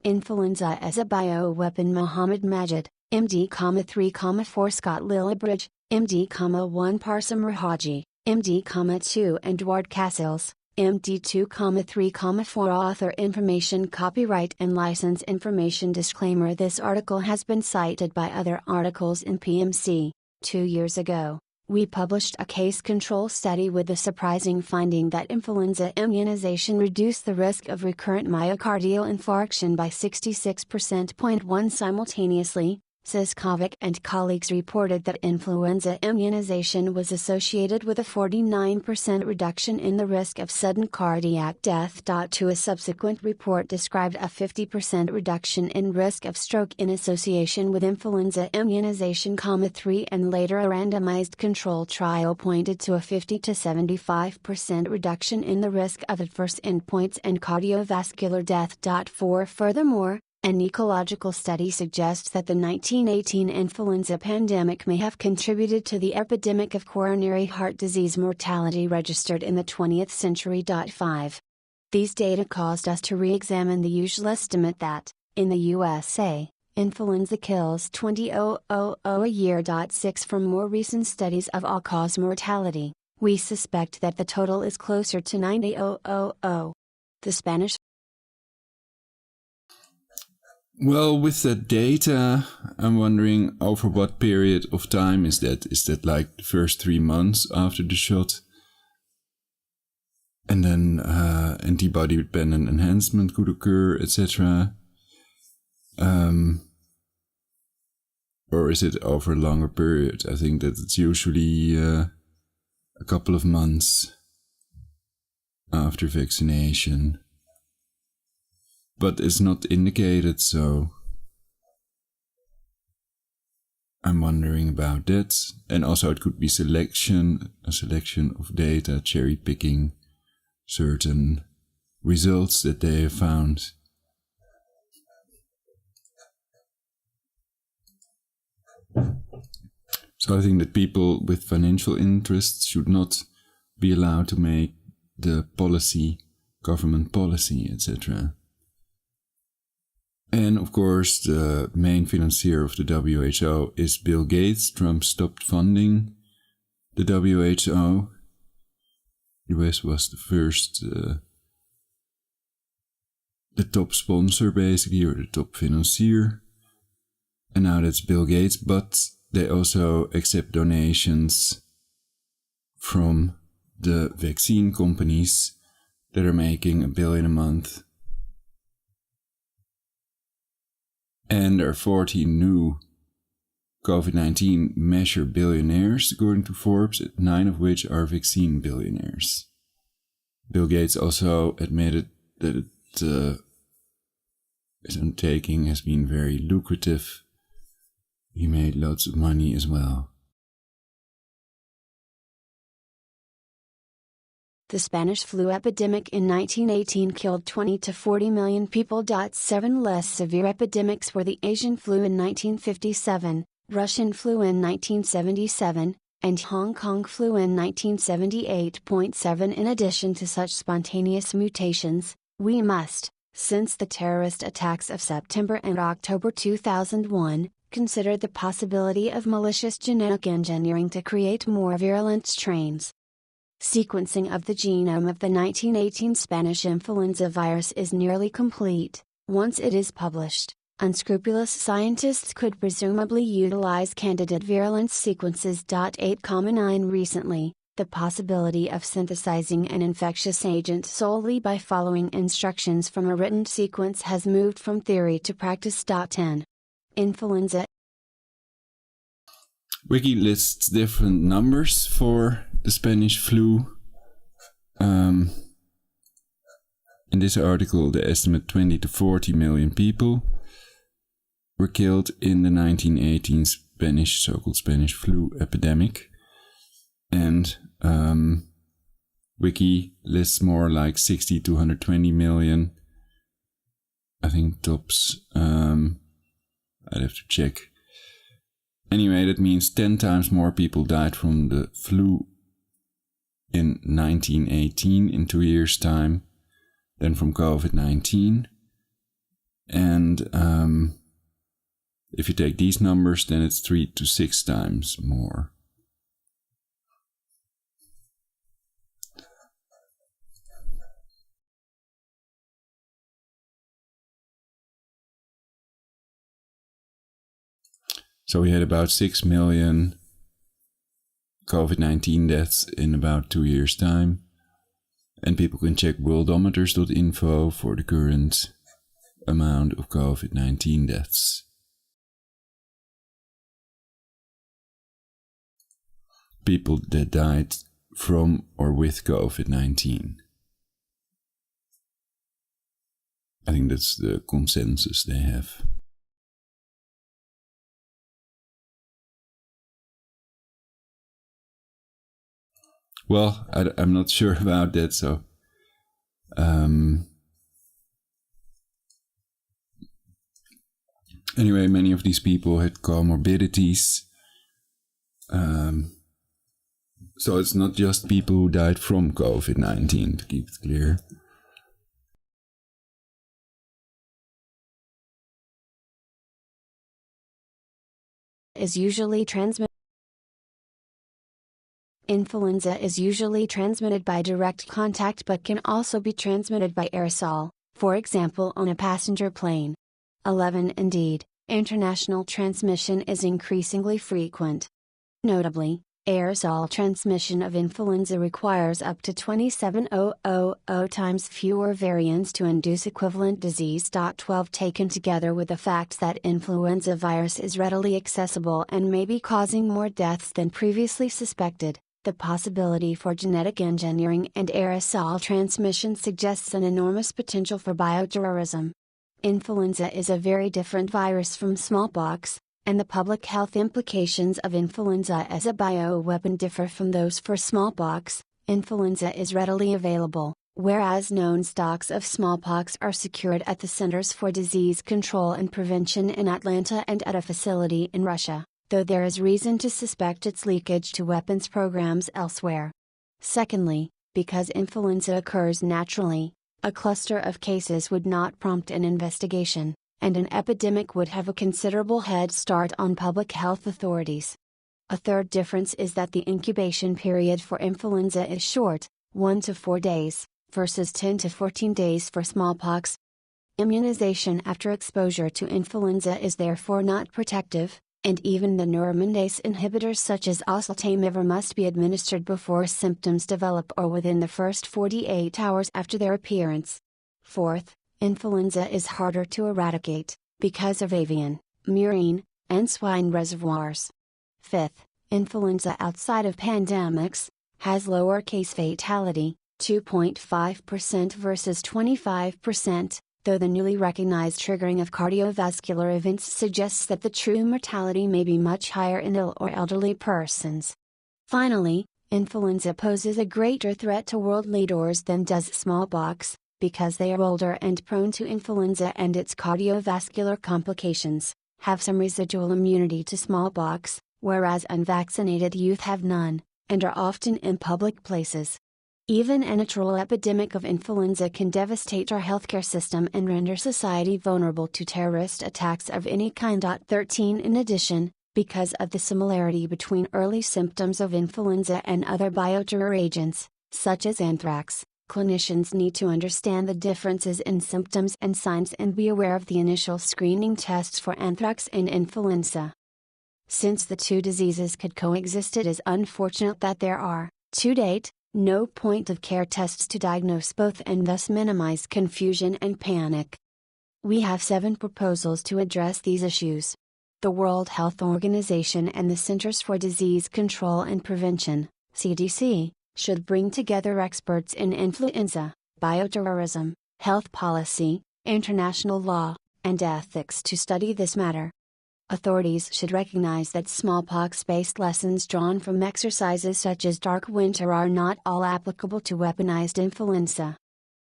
Influenza as a Bioweapon. Mohammed Majid, MD, 3,4 Scott Lillibridge, MD, 1 Parsim Rahaji, MD, 2 Edward Cassels, MD 2,3,4. Author information. Copyright and license information. Disclaimer: this article has been cited by other articles in PMC. 2 years ago, we published a case control study with the surprising finding that influenza immunization reduced the risk of recurrent myocardial infarction by 66%. Simultaneously, Siskovic and colleagues reported that influenza immunization was associated with a 49% reduction in the risk of sudden cardiac death. To a subsequent report described a 50% reduction in risk of stroke in association with influenza immunization, 3, and later a randomized control trial pointed to a 50 to 75% reduction in the risk of adverse endpoints and cardiovascular death. 4. Furthermore, an ecological study suggests that the 1918 influenza pandemic may have contributed to the epidemic of coronary heart disease mortality registered in the 20th century. 5. These data caused us to re-examine the usual estimate that, in the USA, influenza kills 20,000 a year. 6. From more recent studies of all-cause mortality, we suspect that the total is closer to 90,000. The Spanish. Well, with that data, I'm wondering over what period of time is that? Is that like the first 3 months after the shot? And then antibody-dependent enhancement could occur, etc. Or is it over a longer period? I think that it's usually a couple of months after vaccination. But it's not indicated, so I'm wondering about that. And also it could be a selection of data, cherry picking certain results that they have found. So I think that people with financial interests should not be allowed to make the policy, government policy, etc. And of course, the main financier of the WHO is Bill Gates. Trump stopped funding the WHO. The US was the first, the top sponsor basically, or the top financier. And now that's Bill Gates, but they also accept donations from the vaccine companies that are making $1 billion a month. And there are 14 new COVID-19 measure billionaires, according to Forbes, 9 of which are vaccine billionaires. Bill Gates also admitted that his undertaking has been very lucrative. He made lots of money as well. The Spanish flu epidemic in 1918 killed 20 to 40 million people. 7 less severe epidemics were the Asian flu in 1957, Russian flu in 1977, and Hong Kong flu in 1978.7. In addition to such spontaneous mutations, we must, since the terrorist attacks of September and October 2001, consider the possibility of malicious genetic engineering to create more virulent strains. Sequencing of the genome of the 1918 Spanish influenza virus is nearly complete. Once it is published, unscrupulous scientists could presumably utilize candidate virulence sequences. 8,9 Recently, the possibility of synthesizing an infectious agent solely by following instructions from a written sequence has moved from theory to practice. 10. Influenza. Wiki lists different numbers for the Spanish flu. In this article, they estimate 20 to 40 million people were killed in the 1918 so-called Spanish flu epidemic. And Wiki lists more like 60 to 120 million. I think tops. I'd have to check. Anyway, that means 10 times more people died from the flu in 1918 in 2 years' time than from COVID-19. And if you take these numbers, then it's 3 to 6 times more. So we had about 6 million COVID-19 deaths in about 2 years' time. And people can check worldometers.info for the current amount of COVID-19 deaths. People that died from or with COVID-19. I think that's the consensus they have. Well, I'm not sure about that, so anyway, many of these people had comorbidities. So it's not just people who died from COVID-19, to keep it clear. Influenza is usually transmitted by direct contact but can also be transmitted by aerosol, for example on a passenger plane. 11 Indeed, international transmission is increasingly frequent. Notably, aerosol transmission of influenza requires up to 27,000 times fewer variants to induce equivalent disease. 12 Taken together with the fact that influenza virus is readily accessible and may be causing more deaths than previously suspected, the possibility for genetic engineering and aerosol transmission suggests an enormous potential for bioterrorism. Influenza is a very different virus from smallpox, and the public health implications of influenza as a bioweapon differ from those for smallpox. Influenza is readily available, whereas known stocks of smallpox are secured at the Centers for Disease Control and Prevention in Atlanta and at a facility in Russia, though there is reason to suspect its leakage to weapons programs elsewhere. Secondly, because influenza occurs naturally, a cluster of cases would not prompt an investigation, and an epidemic would have a considerable head start on public health authorities. A third difference is that the incubation period for influenza is short, 1 to 4 days, versus 10 to 14 days for smallpox. Immunization after exposure to influenza is therefore not protective, and even the neuraminidase inhibitors such as oseltamivir must be administered before symptoms develop or within the first 48 hours after their appearance. Fourth, influenza is harder to eradicate, because of avian, murine, and swine reservoirs. Fifth, influenza outside of pandemics has lower case fatality, 2.5% versus 25%, though the newly recognized triggering of cardiovascular events suggests that the true mortality may be much higher in ill or elderly persons. Finally, influenza poses a greater threat to world leaders than does smallpox, because they are older and prone to influenza and its cardiovascular complications, have some residual immunity to smallpox, whereas unvaccinated youth have none, and are often in public places. Even a natural epidemic of influenza can devastate our healthcare system and render society vulnerable to terrorist attacks of any kind. 13 In addition, because of the similarity between early symptoms of influenza and other bioterror agents, such as anthrax, clinicians need to understand the differences in symptoms and signs and be aware of the initial screening tests for anthrax and influenza. Since the two diseases could coexist, it is unfortunate that there are, to date, no point-of-care tests to diagnose both and thus minimize confusion and panic. We have 7 proposals to address these issues. The World Health Organization and the Centers for Disease Control and Prevention, CDC, should bring together experts in influenza, bioterrorism, health policy, international law, and ethics to study this matter. Authorities should recognize that smallpox-based lessons drawn from exercises such as Dark Winter are not all applicable to weaponized influenza.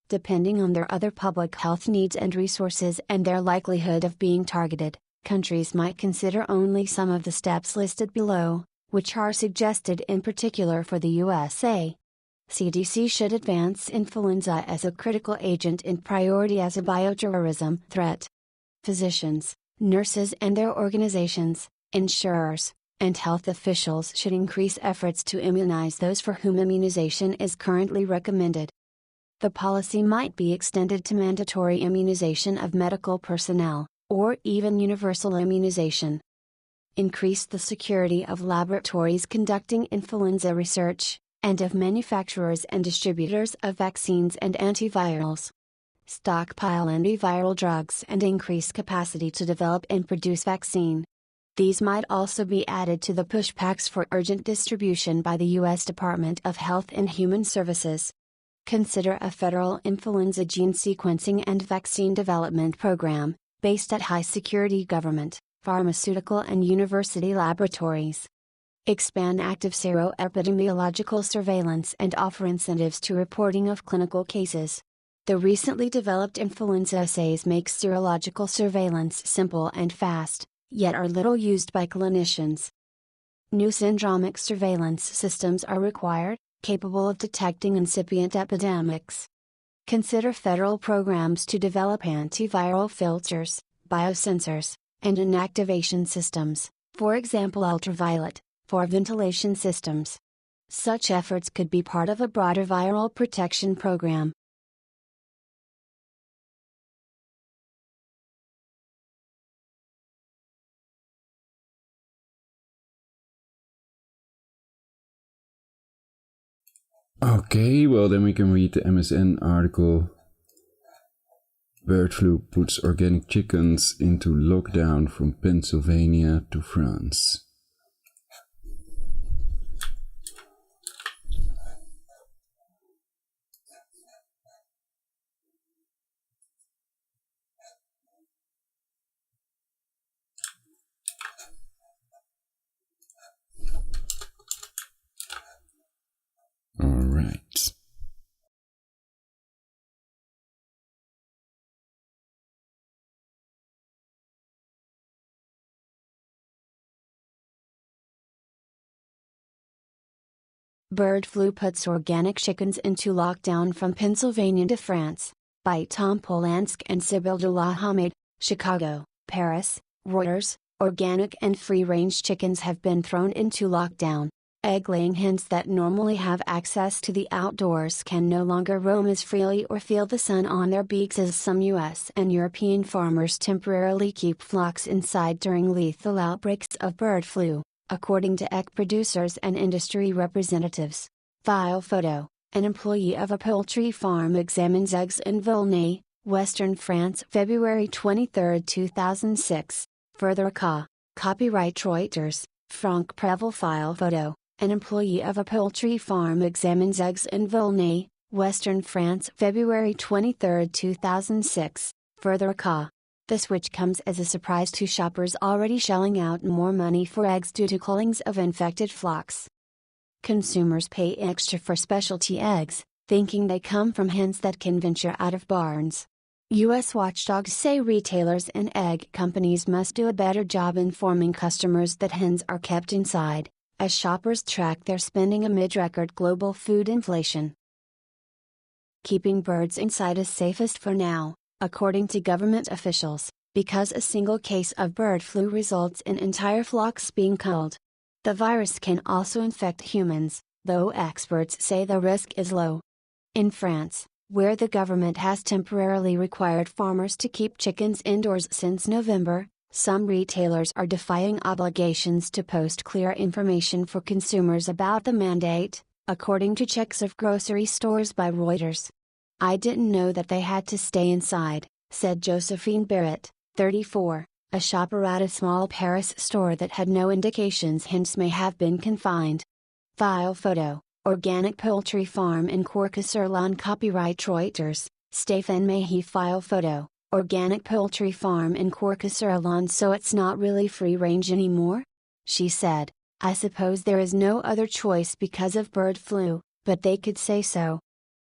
Depending on their other public health needs and resources and their likelihood of being targeted, countries might consider only some of the steps listed below, which are suggested in particular for the USA. CDC should advance influenza as a critical agent in priority as a bioterrorism threat. Physicians, nurses and their organizations, insurers, and health officials should increase efforts to immunize those for whom immunization is currently recommended. The policy might be extended to mandatory immunization of medical personnel, or even universal immunization. Increase the security of laboratories conducting influenza research, and of manufacturers and distributors of vaccines and antivirals. Stockpile antiviral drugs and increase capacity to develop and produce vaccine. These might also be added to the pushbacks for urgent distribution by the U.S. Department of Health and Human Services. Consider a federal influenza gene sequencing and vaccine development program, based at high-security government, pharmaceutical and university laboratories. Expand active seroepidemiological surveillance and offer incentives to reporting of clinical cases. The recently developed influenza assays make serological surveillance simple and fast, yet are little used by clinicians. New syndromic surveillance systems are required, capable of detecting incipient epidemics. Consider federal programs to develop antiviral filters, biosensors, and inactivation systems, for example ultraviolet, for ventilation systems. Such efforts could be part of a broader viral protection program. Okay, well then we can read the MSN article. Bird flu puts organic chickens into lockdown from Pennsylvania to France. Alright. Bird flu puts organic chickens into lockdown from Pennsylvania to France, by Tom Polansk and Sybil Dulahamid, Chicago, Paris, Reuters. Organic and free-range chickens have been thrown into lockdown. Egg-laying hens that normally have access to the outdoors can no longer roam as freely or feel the sun on their beaks as some US and European farmers temporarily keep flocks inside during lethal outbreaks of bird flu, according to egg producers and industry representatives. File photo: an employee of a poultry farm examines eggs in Volnay, Western France, February 23, 2006. Further copyright Reuters, Frank Prevel. File photo: an employee of a poultry farm examines eggs in Volnay, Western France, February 23, 2006. Further ca. The switch comes as a surprise to shoppers already shelling out more money for eggs due to cullings of infected flocks. Consumers pay extra for specialty eggs, thinking they come from hens that can venture out of barns. U.S. watchdogs say retailers and egg companies must do a better job informing customers that hens are kept inside, as shoppers track their spending amid record global food inflation. Keeping birds inside is safest for now, according to government officials, because a single case of bird flu results in entire flocks being culled. The virus can also infect humans, though experts say the risk is low. In France, where the government has temporarily required farmers to keep chickens indoors since November, some retailers are defying obligations to post clear information for consumers about the mandate, according to checks of grocery stores by Reuters. "I didn't know that they had to stay inside," said Josephine Barrett, 34, a shopper at a small Paris store that had no indications hens may have been confined. File photo. Organic poultry farm in Corcaux-sur-Loing. Copyright Reuters, Stéphane Mahy. File photo. Organic poultry farm in Corcaux-sur-Loing. "So it's not really free range anymore?" she said. "I suppose there is no other choice because of bird flu, but they could say so."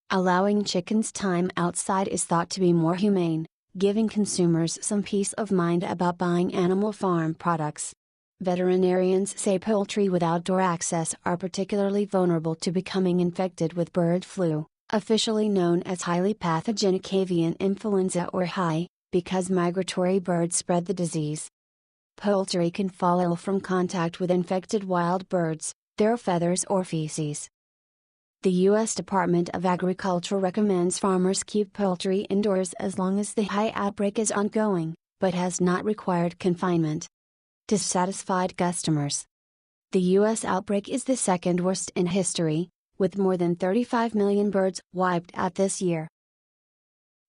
Allowing chickens time outside is thought to be more humane, giving consumers some peace of mind about buying animal farm products. Veterinarians say poultry with outdoor access are particularly vulnerable to becoming infected with bird flu, officially known as highly pathogenic avian influenza or HI, because migratory birds spread the disease. Poultry can fall ill from contact with infected wild birds, their feathers or feces. The U.S. Department of Agriculture recommends farmers keep poultry indoors as long as the HI outbreak is ongoing, but has not required confinement. Dissatisfied customers. The U.S. outbreak is the second worst in history, with more than 35 million birds wiped out this year.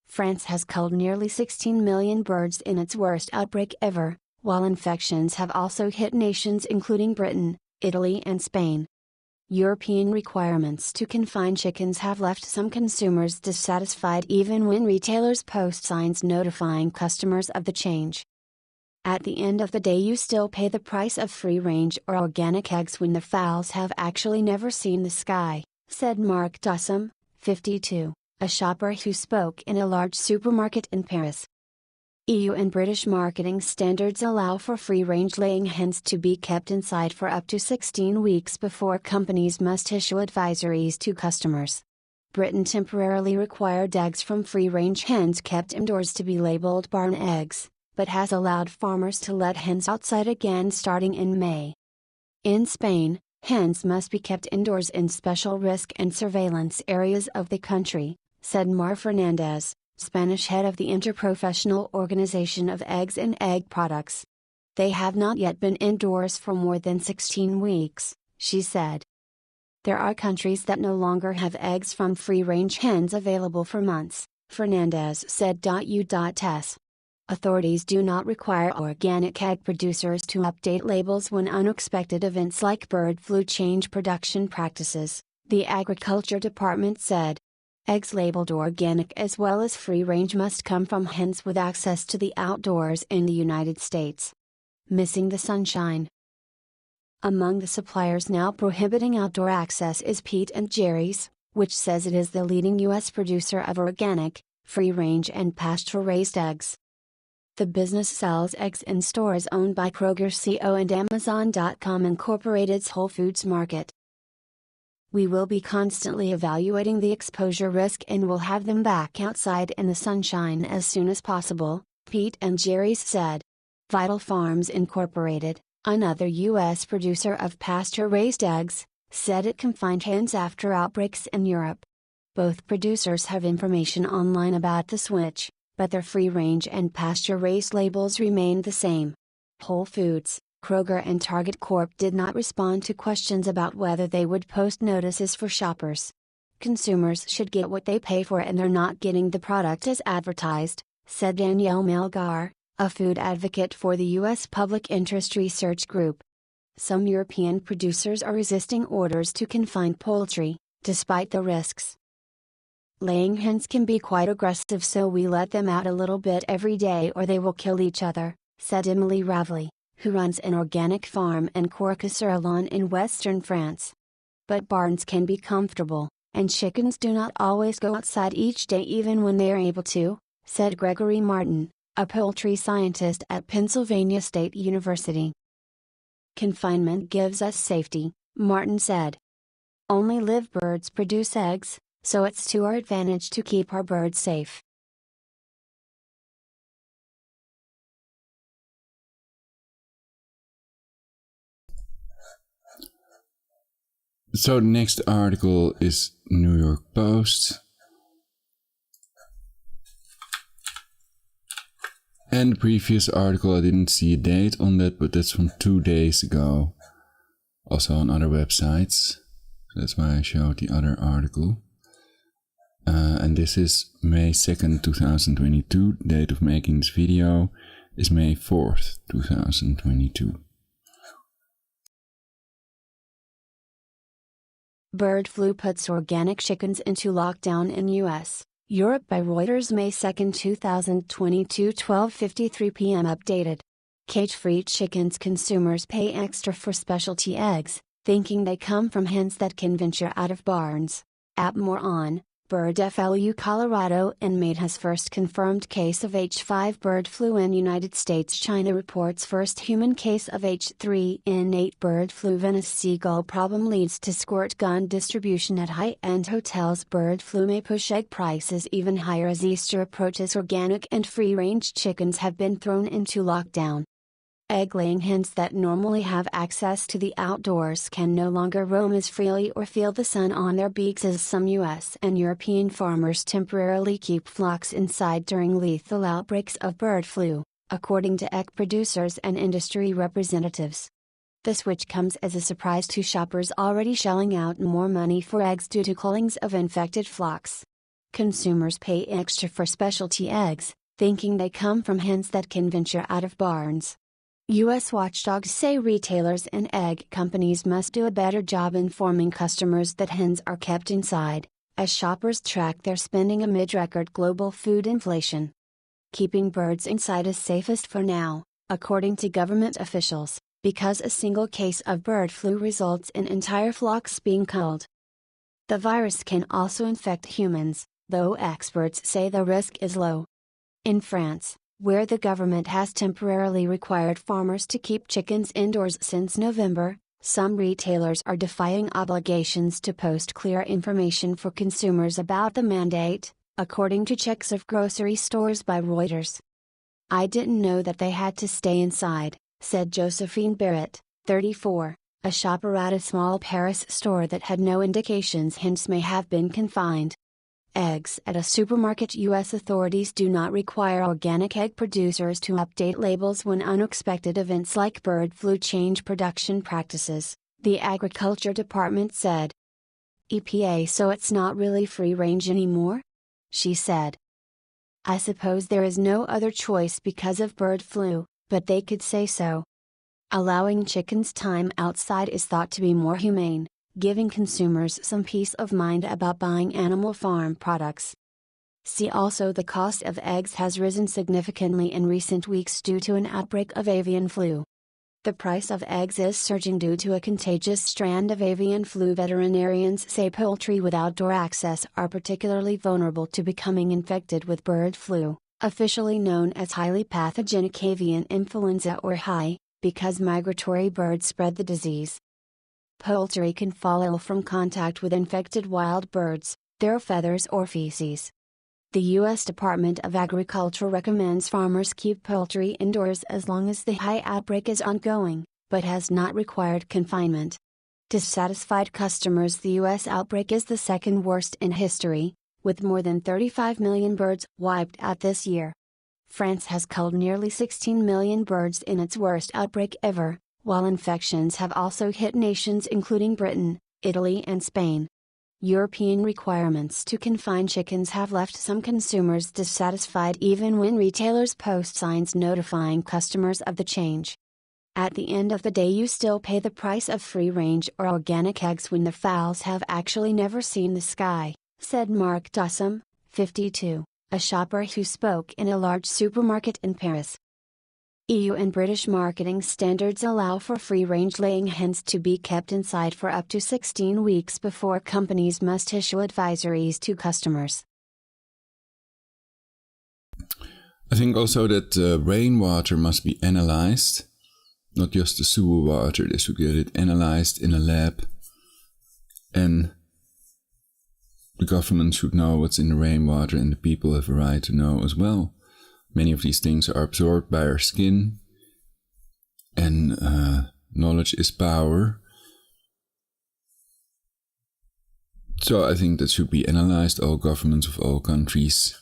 France has culled nearly 16 million birds in its worst outbreak ever, while infections have also hit nations including Britain, Italy and Spain. European requirements to confine chickens have left some consumers dissatisfied even when retailers post signs notifying customers of the change. At the end of the day, you still pay the price of free-range or organic eggs when the fowls have actually never seen the sky, said Mark Dossum, 52, a shopper who spoke in a large supermarket in Paris. EU and British marketing standards allow for free-range laying hens to be kept inside for up to 16 weeks before companies must issue advisories to customers. Britain temporarily required eggs from free-range hens kept indoors to be labeled barn eggs, but has allowed farmers to let hens outside again starting in May. In Spain, hens must be kept indoors in special risk and surveillance areas of the country, said Mar Fernandez, Spanish head of the Interprofessional Organization of Eggs and Egg Products. "They have not yet been indoors for more than 16 weeks, she said. "There are countries that no longer have eggs from free-range hens available for months," Fernandez said. U.S. Authorities do not require organic egg producers to update labels when unexpected events like bird flu change production practices, the Agriculture Department said. Eggs labeled organic as well as free-range must come from hens with access to the outdoors in the United States. Missing the sunshine. Among the suppliers now prohibiting outdoor access is Pete & Jerry's, which says it is the leading U.S. producer of organic, free-range and pasture-raised eggs. The business sells eggs in stores owned by Kroger Co. and Amazon.com Incorporated's Whole Foods Market. "We will be constantly evaluating the exposure risk and will have them back outside in the sunshine as soon as possible," Pete & Jerry's said. Vital Farms Incorporated, another U.S. producer of pasture-raised eggs, said it confined hens after outbreaks in Europe. Both producers have information online about the switch, but their free-range and pasture-raised labels remain the same. Whole Foods, Kroger and Target Corp did not respond to questions about whether they would post notices for shoppers. "Consumers should get what they pay for and they're not getting the product as advertised," said Danielle Melgar, a food advocate for the U.S. Public Interest Research Group. Some European producers are resisting orders to confine poultry, despite the risks. Laying hens can be quite aggressive, so we let them out a little bit every day or they will kill each other, said Emily Ravely, who runs an organic farm in Courcouronnes in western France. But barns can be comfortable, and chickens do not always go outside each day even when they are able to, said Gregory Martin, a poultry scientist at Pennsylvania State University. Confinement gives us safety, Martin said. Only live birds produce eggs, so it's to our advantage to keep our birds safe. So the next article is New York Post. And the previous article, I didn't see a date on that, but that's from 2 days ago. Also on other websites. That's why I showed the other article. And this is May 2nd, 2022. The date of making this video is May 4th, 2022. Bird flu puts organic chickens into lockdown in US, Europe by Reuters May 2, 2022 12:53 p.m. Updated. Cage-free chickens. Consumers pay extra for specialty eggs, thinking they come from hens that can venture out of barns. App more on Bird Flu. Colorado inmate has first confirmed case of H5 bird flu in United States. China reports first human case of H3N8 bird flu. Venice seagull problem leads to squirt gun distribution at high-end hotels. Bird flu may push egg prices even higher as Easter approaches. Organic and free-range chickens have been thrown into lockdown. Egg-laying hens that normally have access to the outdoors can no longer roam as freely or feel the sun on their beaks as some US and European farmers temporarily keep flocks inside during lethal outbreaks of bird flu, according to egg producers and industry representatives. The switch comes as a surprise to shoppers already shelling out more money for eggs due to cullings of infected flocks. Consumers pay extra for specialty eggs, thinking they come from hens that can venture out of barns. U.S. watchdogs say retailers and egg companies must do a better job informing customers that hens are kept inside, as shoppers track their spending amid record global food inflation. Keeping birds inside is safest for now, according to government officials, because a single case of bird flu results in entire flocks being culled. The virus can also infect humans, though experts say the risk is low. In France, where the government has temporarily required farmers to keep chickens indoors since November, some retailers are defying obligations to post clear information for consumers about the mandate, according to checks of grocery stores by Reuters. I didn't know that they had to stay inside, said Josephine Barrett, 34, a shopper at a small Paris store that had no indications hens may have been confined. Eggs at a supermarket. U.S. authorities do not require organic egg producers to update labels when unexpected events like bird flu change production practices, the Agriculture Department said. EPA, so it's not really free range anymore? She said. I suppose there is no other choice because of bird flu, but they could say so. Allowing chickens time outside is thought to be more humane, giving consumers some peace of mind about buying animal farm products. See also the cost of eggs has risen significantly in recent weeks due to an outbreak of avian flu. The price of eggs is surging due to a contagious strand of avian flu. Veterinarians say poultry with outdoor access are particularly vulnerable to becoming infected with bird flu, officially known as highly pathogenic avian influenza or HI, because migratory birds spread the disease. Poultry can fall ill from contact with infected wild birds, their feathers or feces. The U.S. Department of Agriculture recommends farmers keep poultry indoors as long as the HI outbreak is ongoing, but has not required confinement. Dissatisfied customers. The U.S. outbreak is the second worst in history, with more than 35 million birds wiped out this year. France has culled nearly 16 million birds in its worst outbreak ever, while infections have also hit nations including Britain, Italy and Spain. European requirements to confine chickens have left some consumers dissatisfied even when retailers post signs notifying customers of the change. At the end of the day, you still pay the price of free-range or organic eggs when the fowls have actually never seen the sky, said Mark Dossum, 52, a shopper who spoke in a large supermarket in Paris. EU and British marketing standards allow for free-range laying hens to be kept inside for up to 16 weeks before companies must issue advisories to customers. I think also that rainwater must be analyzed, not just the sewer water. They should get it analyzed in a lab, and the government should know what's in the rainwater, and the people have a right to know as well. Many of these things are absorbed by our skin, and knowledge is power. So I think that should be analyzed. All governments of all countries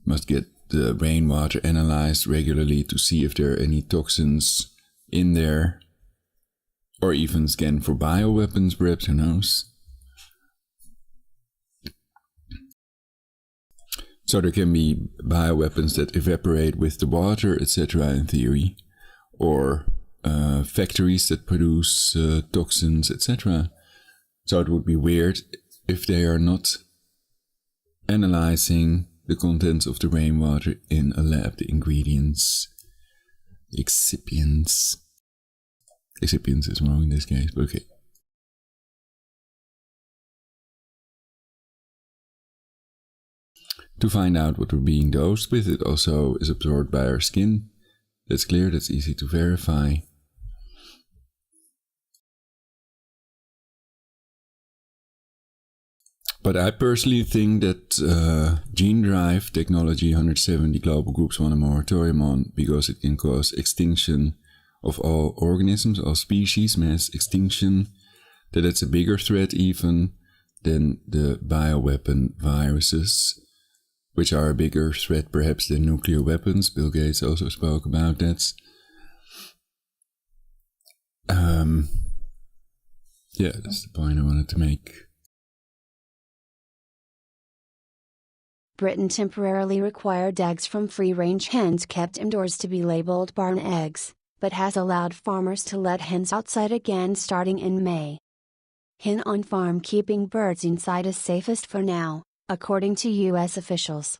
must get the rainwater analyzed regularly to see if there are any toxins in there, or even scan for bioweapons, perhaps, who knows. So there can be bioweapons that evaporate with the water, etc. in theory, or factories that produce toxins, etc. So it would be weird if they are not analyzing the contents of the rainwater in a lab, the ingredients, the excipients. Excipients is wrong in this case, but okay. To find out what we're being dosed with, it also is absorbed by our skin. That's clear, that's easy to verify. But I personally think that gene drive technology 170 global groups want a moratorium on, because it can cause extinction of all organisms, all species, mass extinction. That's a bigger threat even than the bioweapon viruses, which are a bigger threat perhaps than nuclear weapons. Bill Gates also spoke about that. Yeah, that's the point I wanted to make. Britain temporarily required eggs from free-range hens kept indoors to be labeled barn eggs, but has allowed farmers to let hens outside again starting in May. Hen on-farm keeping birds inside is safest for now, according to US officials.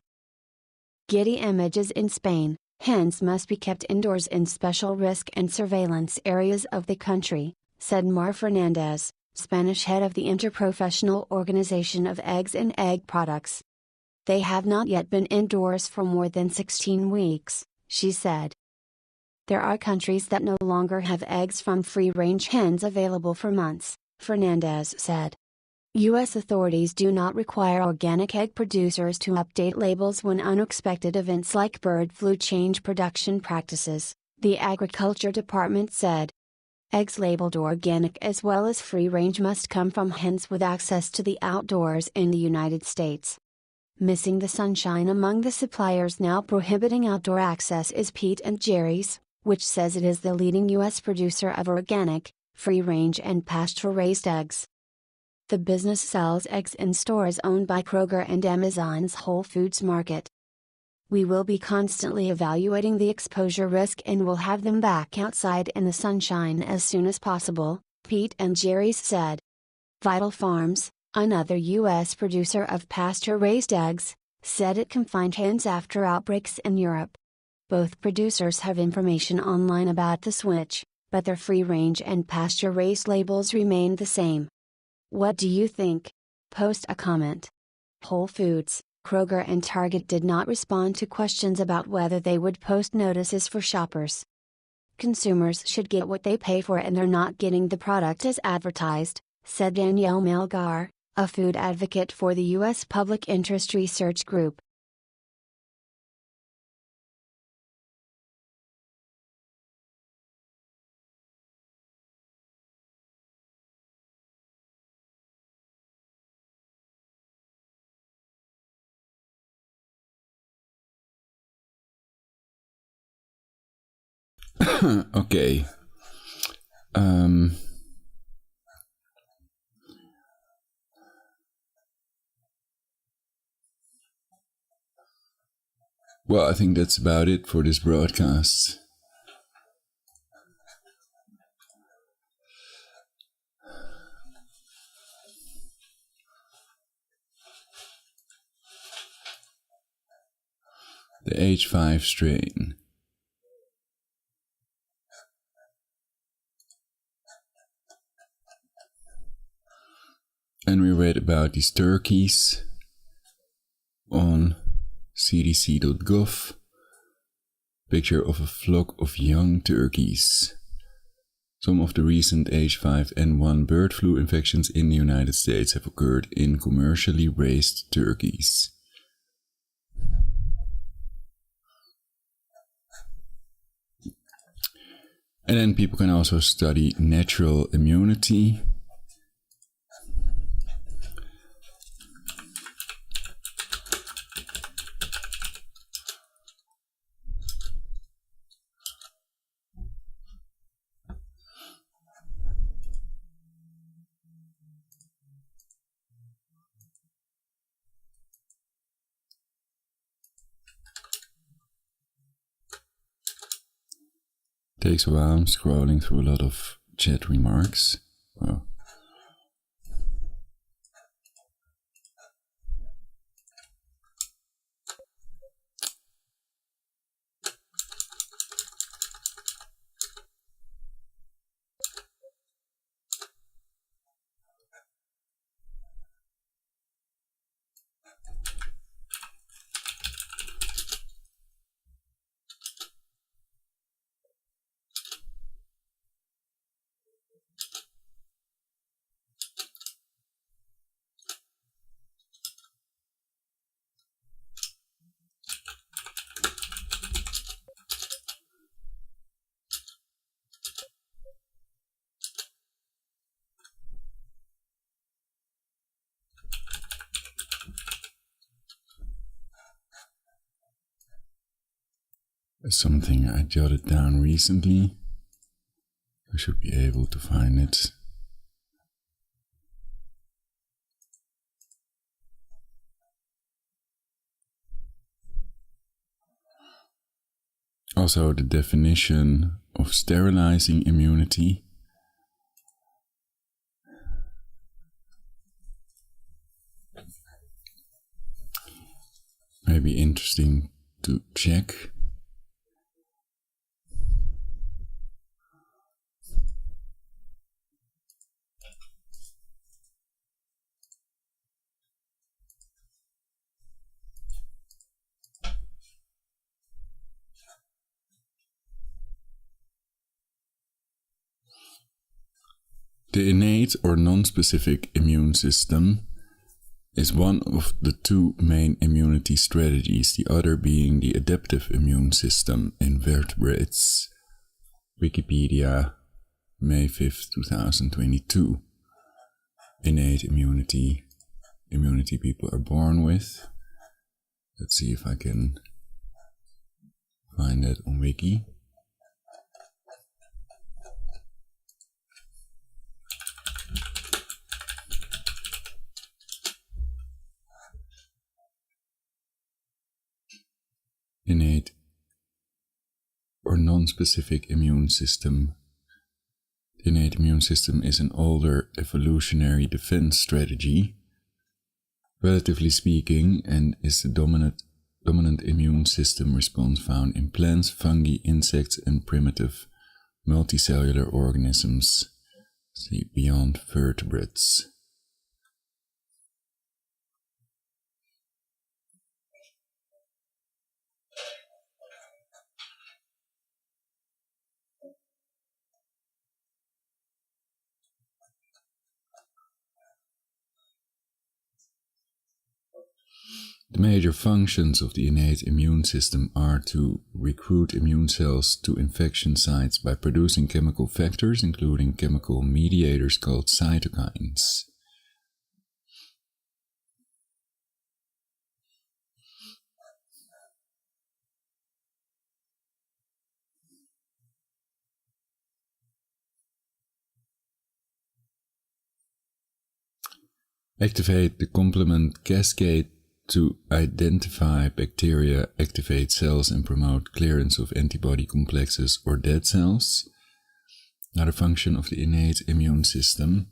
Getty Images in Spain, hens must be kept indoors in special risk and surveillance areas of the country, said Mar Fernandez, Spanish head of the Interprofessional Organization of Eggs and Egg Products. They have not yet been indoors for more than 16 weeks, she said. There are countries that no longer have eggs from free-range hens available for months, Fernandez said. U.S. authorities do not require organic egg producers to update labels when unexpected events like bird flu change production practices, the Agriculture Department said. Eggs labeled organic as well as free-range must come from hens with access to the outdoors in the United States. Missing the sunshine among the suppliers now prohibiting outdoor access is Pete and Jerry's, which says it is the leading U.S. producer of organic, free-range and pasture-raised eggs. The business sells eggs in stores owned by Kroger and Amazon's Whole Foods Market. We will be constantly evaluating the exposure risk and will have them back outside in the sunshine as soon as possible, Pete and Jerry's said. Vital Farms, another U.S. producer of pasture-raised eggs, said it confined hens after outbreaks in Europe. Both producers have information online about the switch, but their free-range and pasture-raised labels remain the same. What do you think? Post a comment. Whole Foods, Kroger and Target did not respond to questions about whether they would post notices for shoppers. Consumers should get what they pay for and they're not getting the product as advertised, said Danielle Melgar, a food advocate for the U.S. Public Interest Research Group. Okay. Well, I think that's about it for this broadcast. the H5 strain. And we read about these turkeys on cdc.gov. Picture of a flock of young turkeys. Some of the recent H5N1 bird flu infections in the United States have occurred in commercially raised turkeys. And then people can also study natural immunity. Takes a while, I'm scrolling through a lot of chat remarks. Wow. Something I jotted down recently. I should be able to find it. Also, the definition of sterilizing immunity. May be interesting to check. The innate or non-specific immune system is one of the two main immunity strategies, the other being the adaptive immune system in vertebrates. Wikipedia, May 5th, 2022. Innate immunity people are born with. Let's see if I can find that on Wiki. Innate or non-specific immune system. The innate immune system is an older evolutionary defense strategy, relatively speaking, and is the dominant immune system response found in plants, fungi, insects, and primitive multicellular organisms, see beyond vertebrates. The major functions of the innate immune system are to recruit immune cells to infection sites by producing chemical factors, including chemical mediators called cytokines. Activate the complement cascade to identify bacteria, activate cells, and promote clearance of antibody complexes or dead cells. Another function of the innate immune system.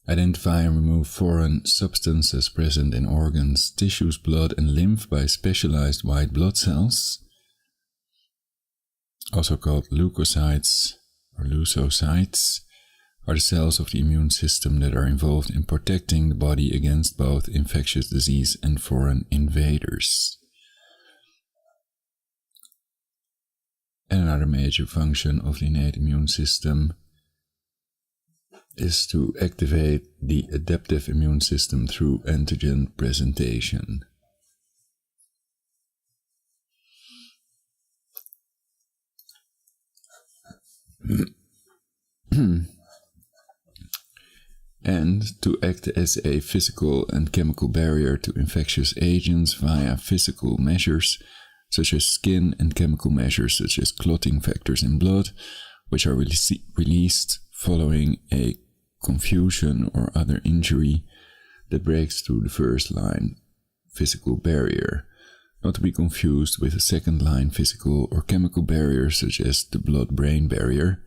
Identify and remove foreign substances present in organs, tissues, blood and lymph by specialized white blood cells, also called leukocytes or leukocytes, are the cells of the immune system that are involved in protecting the body against both infectious disease and foreign invaders. And another major function of the innate immune system is to activate the adaptive immune system through antigen presentation. And to act as a physical and chemical barrier to infectious agents via physical measures such as skin and chemical measures such as clotting factors in blood, which are released following a confusion or other injury that breaks through the first line physical barrier, not to be confused with a second line physical or chemical barrier such as the blood-brain barrier,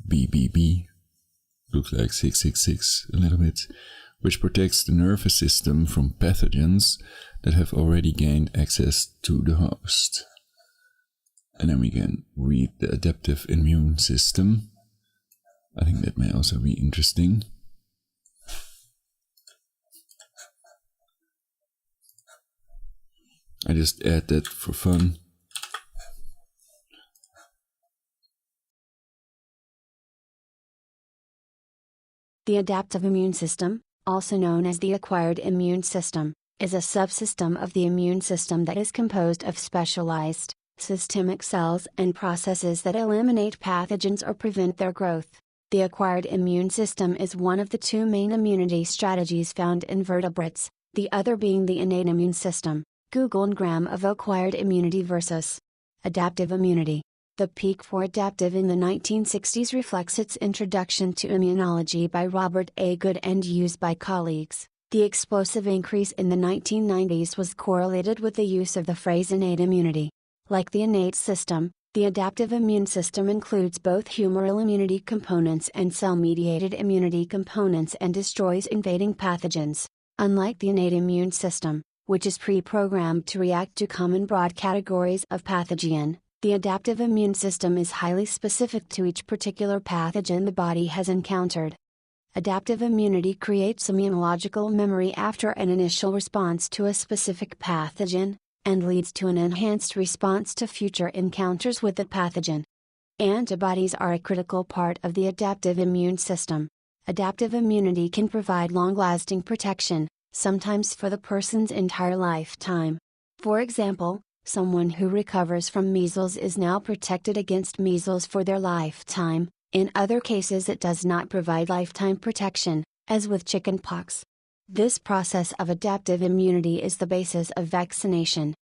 BBB, looks like 666 a little bit, which protects the nervous system from pathogens that have already gained access to the host. And then we can read the adaptive immune system. I think that may also be interesting. I just add that for fun. The adaptive immune system, also known as the acquired immune system, is a subsystem of the immune system that is composed of specialized, systemic cells and processes that eliminate pathogens or prevent their growth. The acquired immune system is one of the two main immunity strategies found in vertebrates, the other being the innate immune system. Google and Gram of acquired immunity versus adaptive immunity. The peak for adaptive in the 1960s reflects its introduction to immunology by Robert A. Good and used by colleagues. The explosive increase in the 1990s was correlated with the use of the phrase innate immunity. Like the innate system, the adaptive immune system includes both humoral immunity components and cell-mediated immunity components and destroys invading pathogens. Unlike the innate immune system, which is pre-programmed to react to common broad categories of pathogen, the adaptive immune system is highly specific to each particular pathogen the body has encountered. Adaptive immunity creates immunological memory after an initial response to a specific pathogen, and leads to an enhanced response to future encounters with the pathogen. Antibodies are a critical part of the adaptive immune system. Adaptive immunity can provide long-lasting protection, sometimes for the person's entire lifetime. For example, someone who recovers from measles is now protected against measles for their lifetime. In other cases it does not provide lifetime protection, as with chickenpox. This process of adaptive immunity is the basis of vaccination.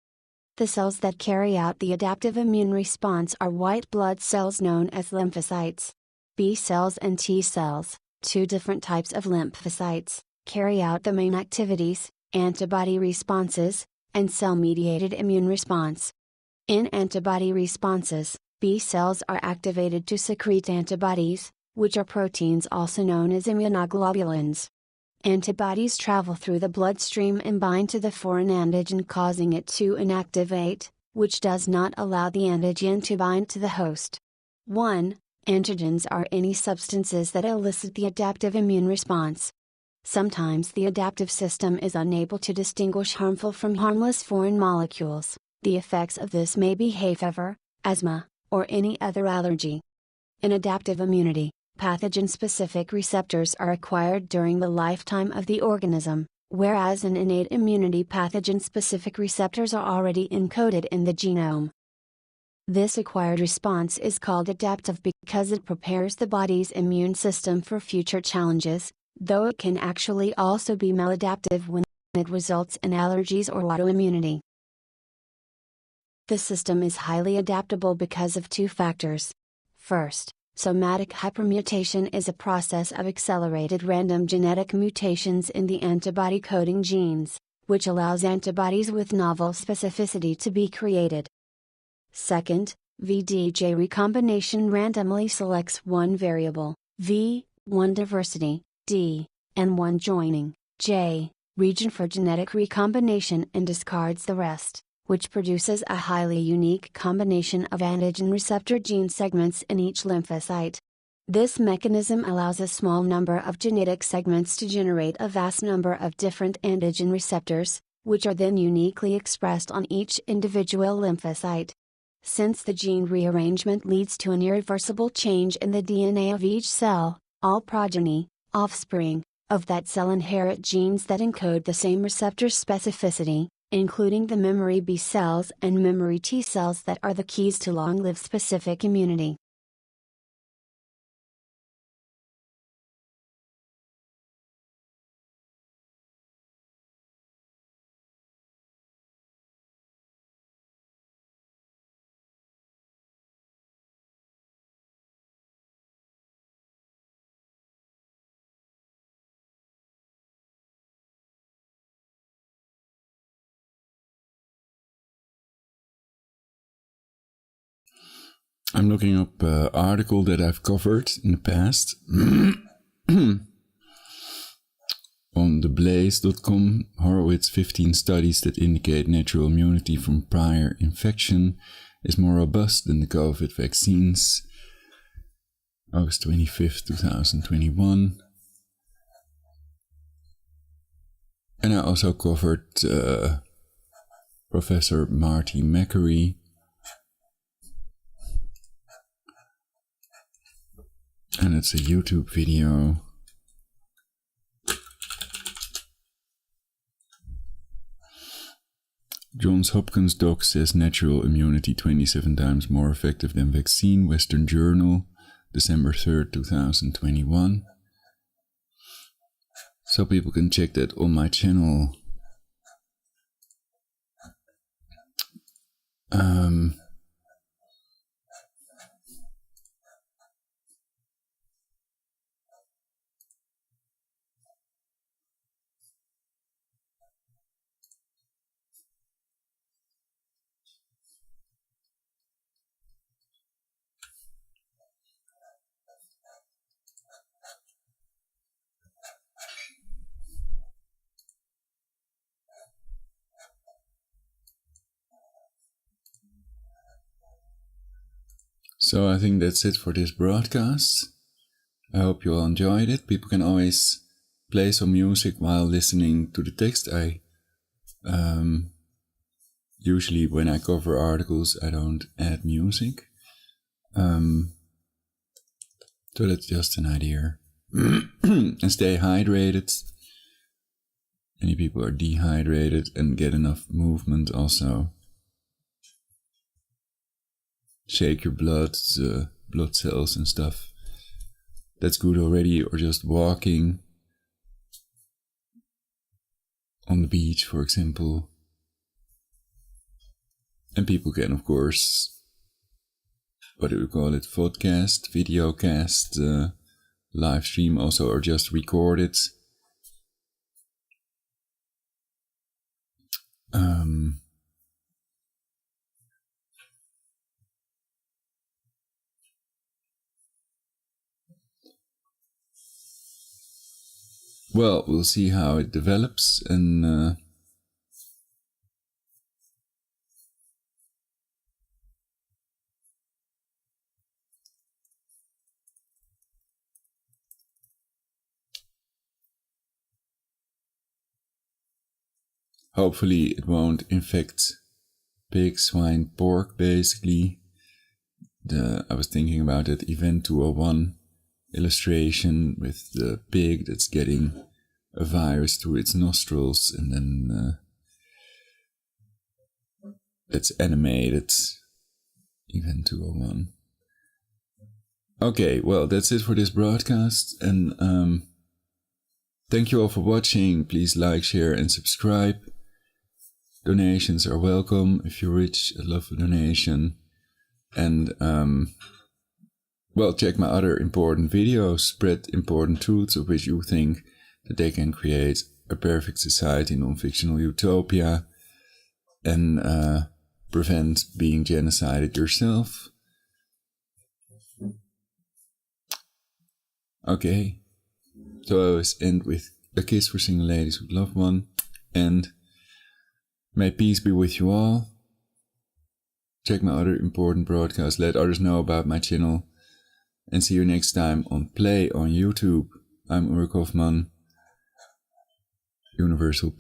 The cells that carry out the adaptive immune response are white blood cells known as lymphocytes. B cells and T cells, two different types of lymphocytes, carry out the main activities, antibody responses, and cell-mediated immune response. In antibody responses, B cells are activated to secrete antibodies, which are proteins also known as immunoglobulins. Antibodies travel through the bloodstream and bind to the foreign antigen, causing it to inactivate, which does not allow the antigen to bind to the host. 1. Antigens are any substances that elicit the adaptive immune response. Sometimes the adaptive system is unable to distinguish harmful from harmless foreign molecules. The effects of this may be hay fever, asthma, or any other allergy. In adaptive immunity, pathogen-specific receptors are acquired during the lifetime of the organism, whereas in innate immunity pathogen-specific receptors are already encoded in the genome. This acquired response is called adaptive because it prepares the body's immune system for future challenges, though it can actually also be maladaptive when it results in allergies or autoimmunity. The system is highly adaptable because of two factors. First, somatic hypermutation is a process of accelerated random genetic mutations in the antibody coding genes, which allows antibodies with novel specificity to be created. Second, VDJ recombination randomly selects one variable, V, one diversity, D, H5N1 joining J region for genetic recombination and discards the rest, which produces a highly unique combination of antigen receptor gene segments in each lymphocyte. This mechanism allows a small number of genetic segments to generate a vast number of different antigen receptors, which are then uniquely expressed on each individual lymphocyte. Since the gene rearrangement leads to an irreversible change in the DNA of each cell, all progeny, offspring, of that cell inherit genes that encode the same receptor specificity, including the memory B cells and memory T cells that are the keys to long-lived specific immunity. I'm looking up an article that I've covered in the past on TheBlaze.com. Horowitz 15 studies that indicate natural immunity from prior infection is more robust than the COVID vaccines. August 25th, 2021. And I also covered Professor Marty Macquarie. And it's a YouTube video. Johns Hopkins doc says natural immunity 27 times more effective than vaccine. Western Journal, December 3rd, 2021. So people can check that on my channel. So I think that's it for this broadcast. I hope you all enjoyed it. People can always play some music while listening to the text. Usually when I cover articles, I don't add music. So that's just an idea. And stay hydrated. Many people are dehydrated, and get enough movement also. Shake your blood cells and stuff. That's good already. Or just walking on the beach, for example. And people can, of course, what do we call it? Podcast, videocast, live stream also, or just record it. Well, we'll see how it develops, and hopefully it won't infect pig, swine, pork, basically. I was thinking about that Event 201 illustration with the pig that's getting a virus through its nostrils, and then it's animated. Event 201. Okay, well, that's it for this broadcast, and thank you all for watching. Please like, share, and subscribe. Donations are welcome. If you're rich, I'd love a donation. And well, check my other important videos. Spread important truths of which you think that they can create a perfect society, non-fictional utopia, and prevent being genocided yourself. Okay. So I always end with a kiss for single ladies who love one, and may peace be with you all. Check my other important broadcasts, let others know about my channel, and see you next time on Play on YouTube. I'm Ulrich Hoffman. Universal Peace.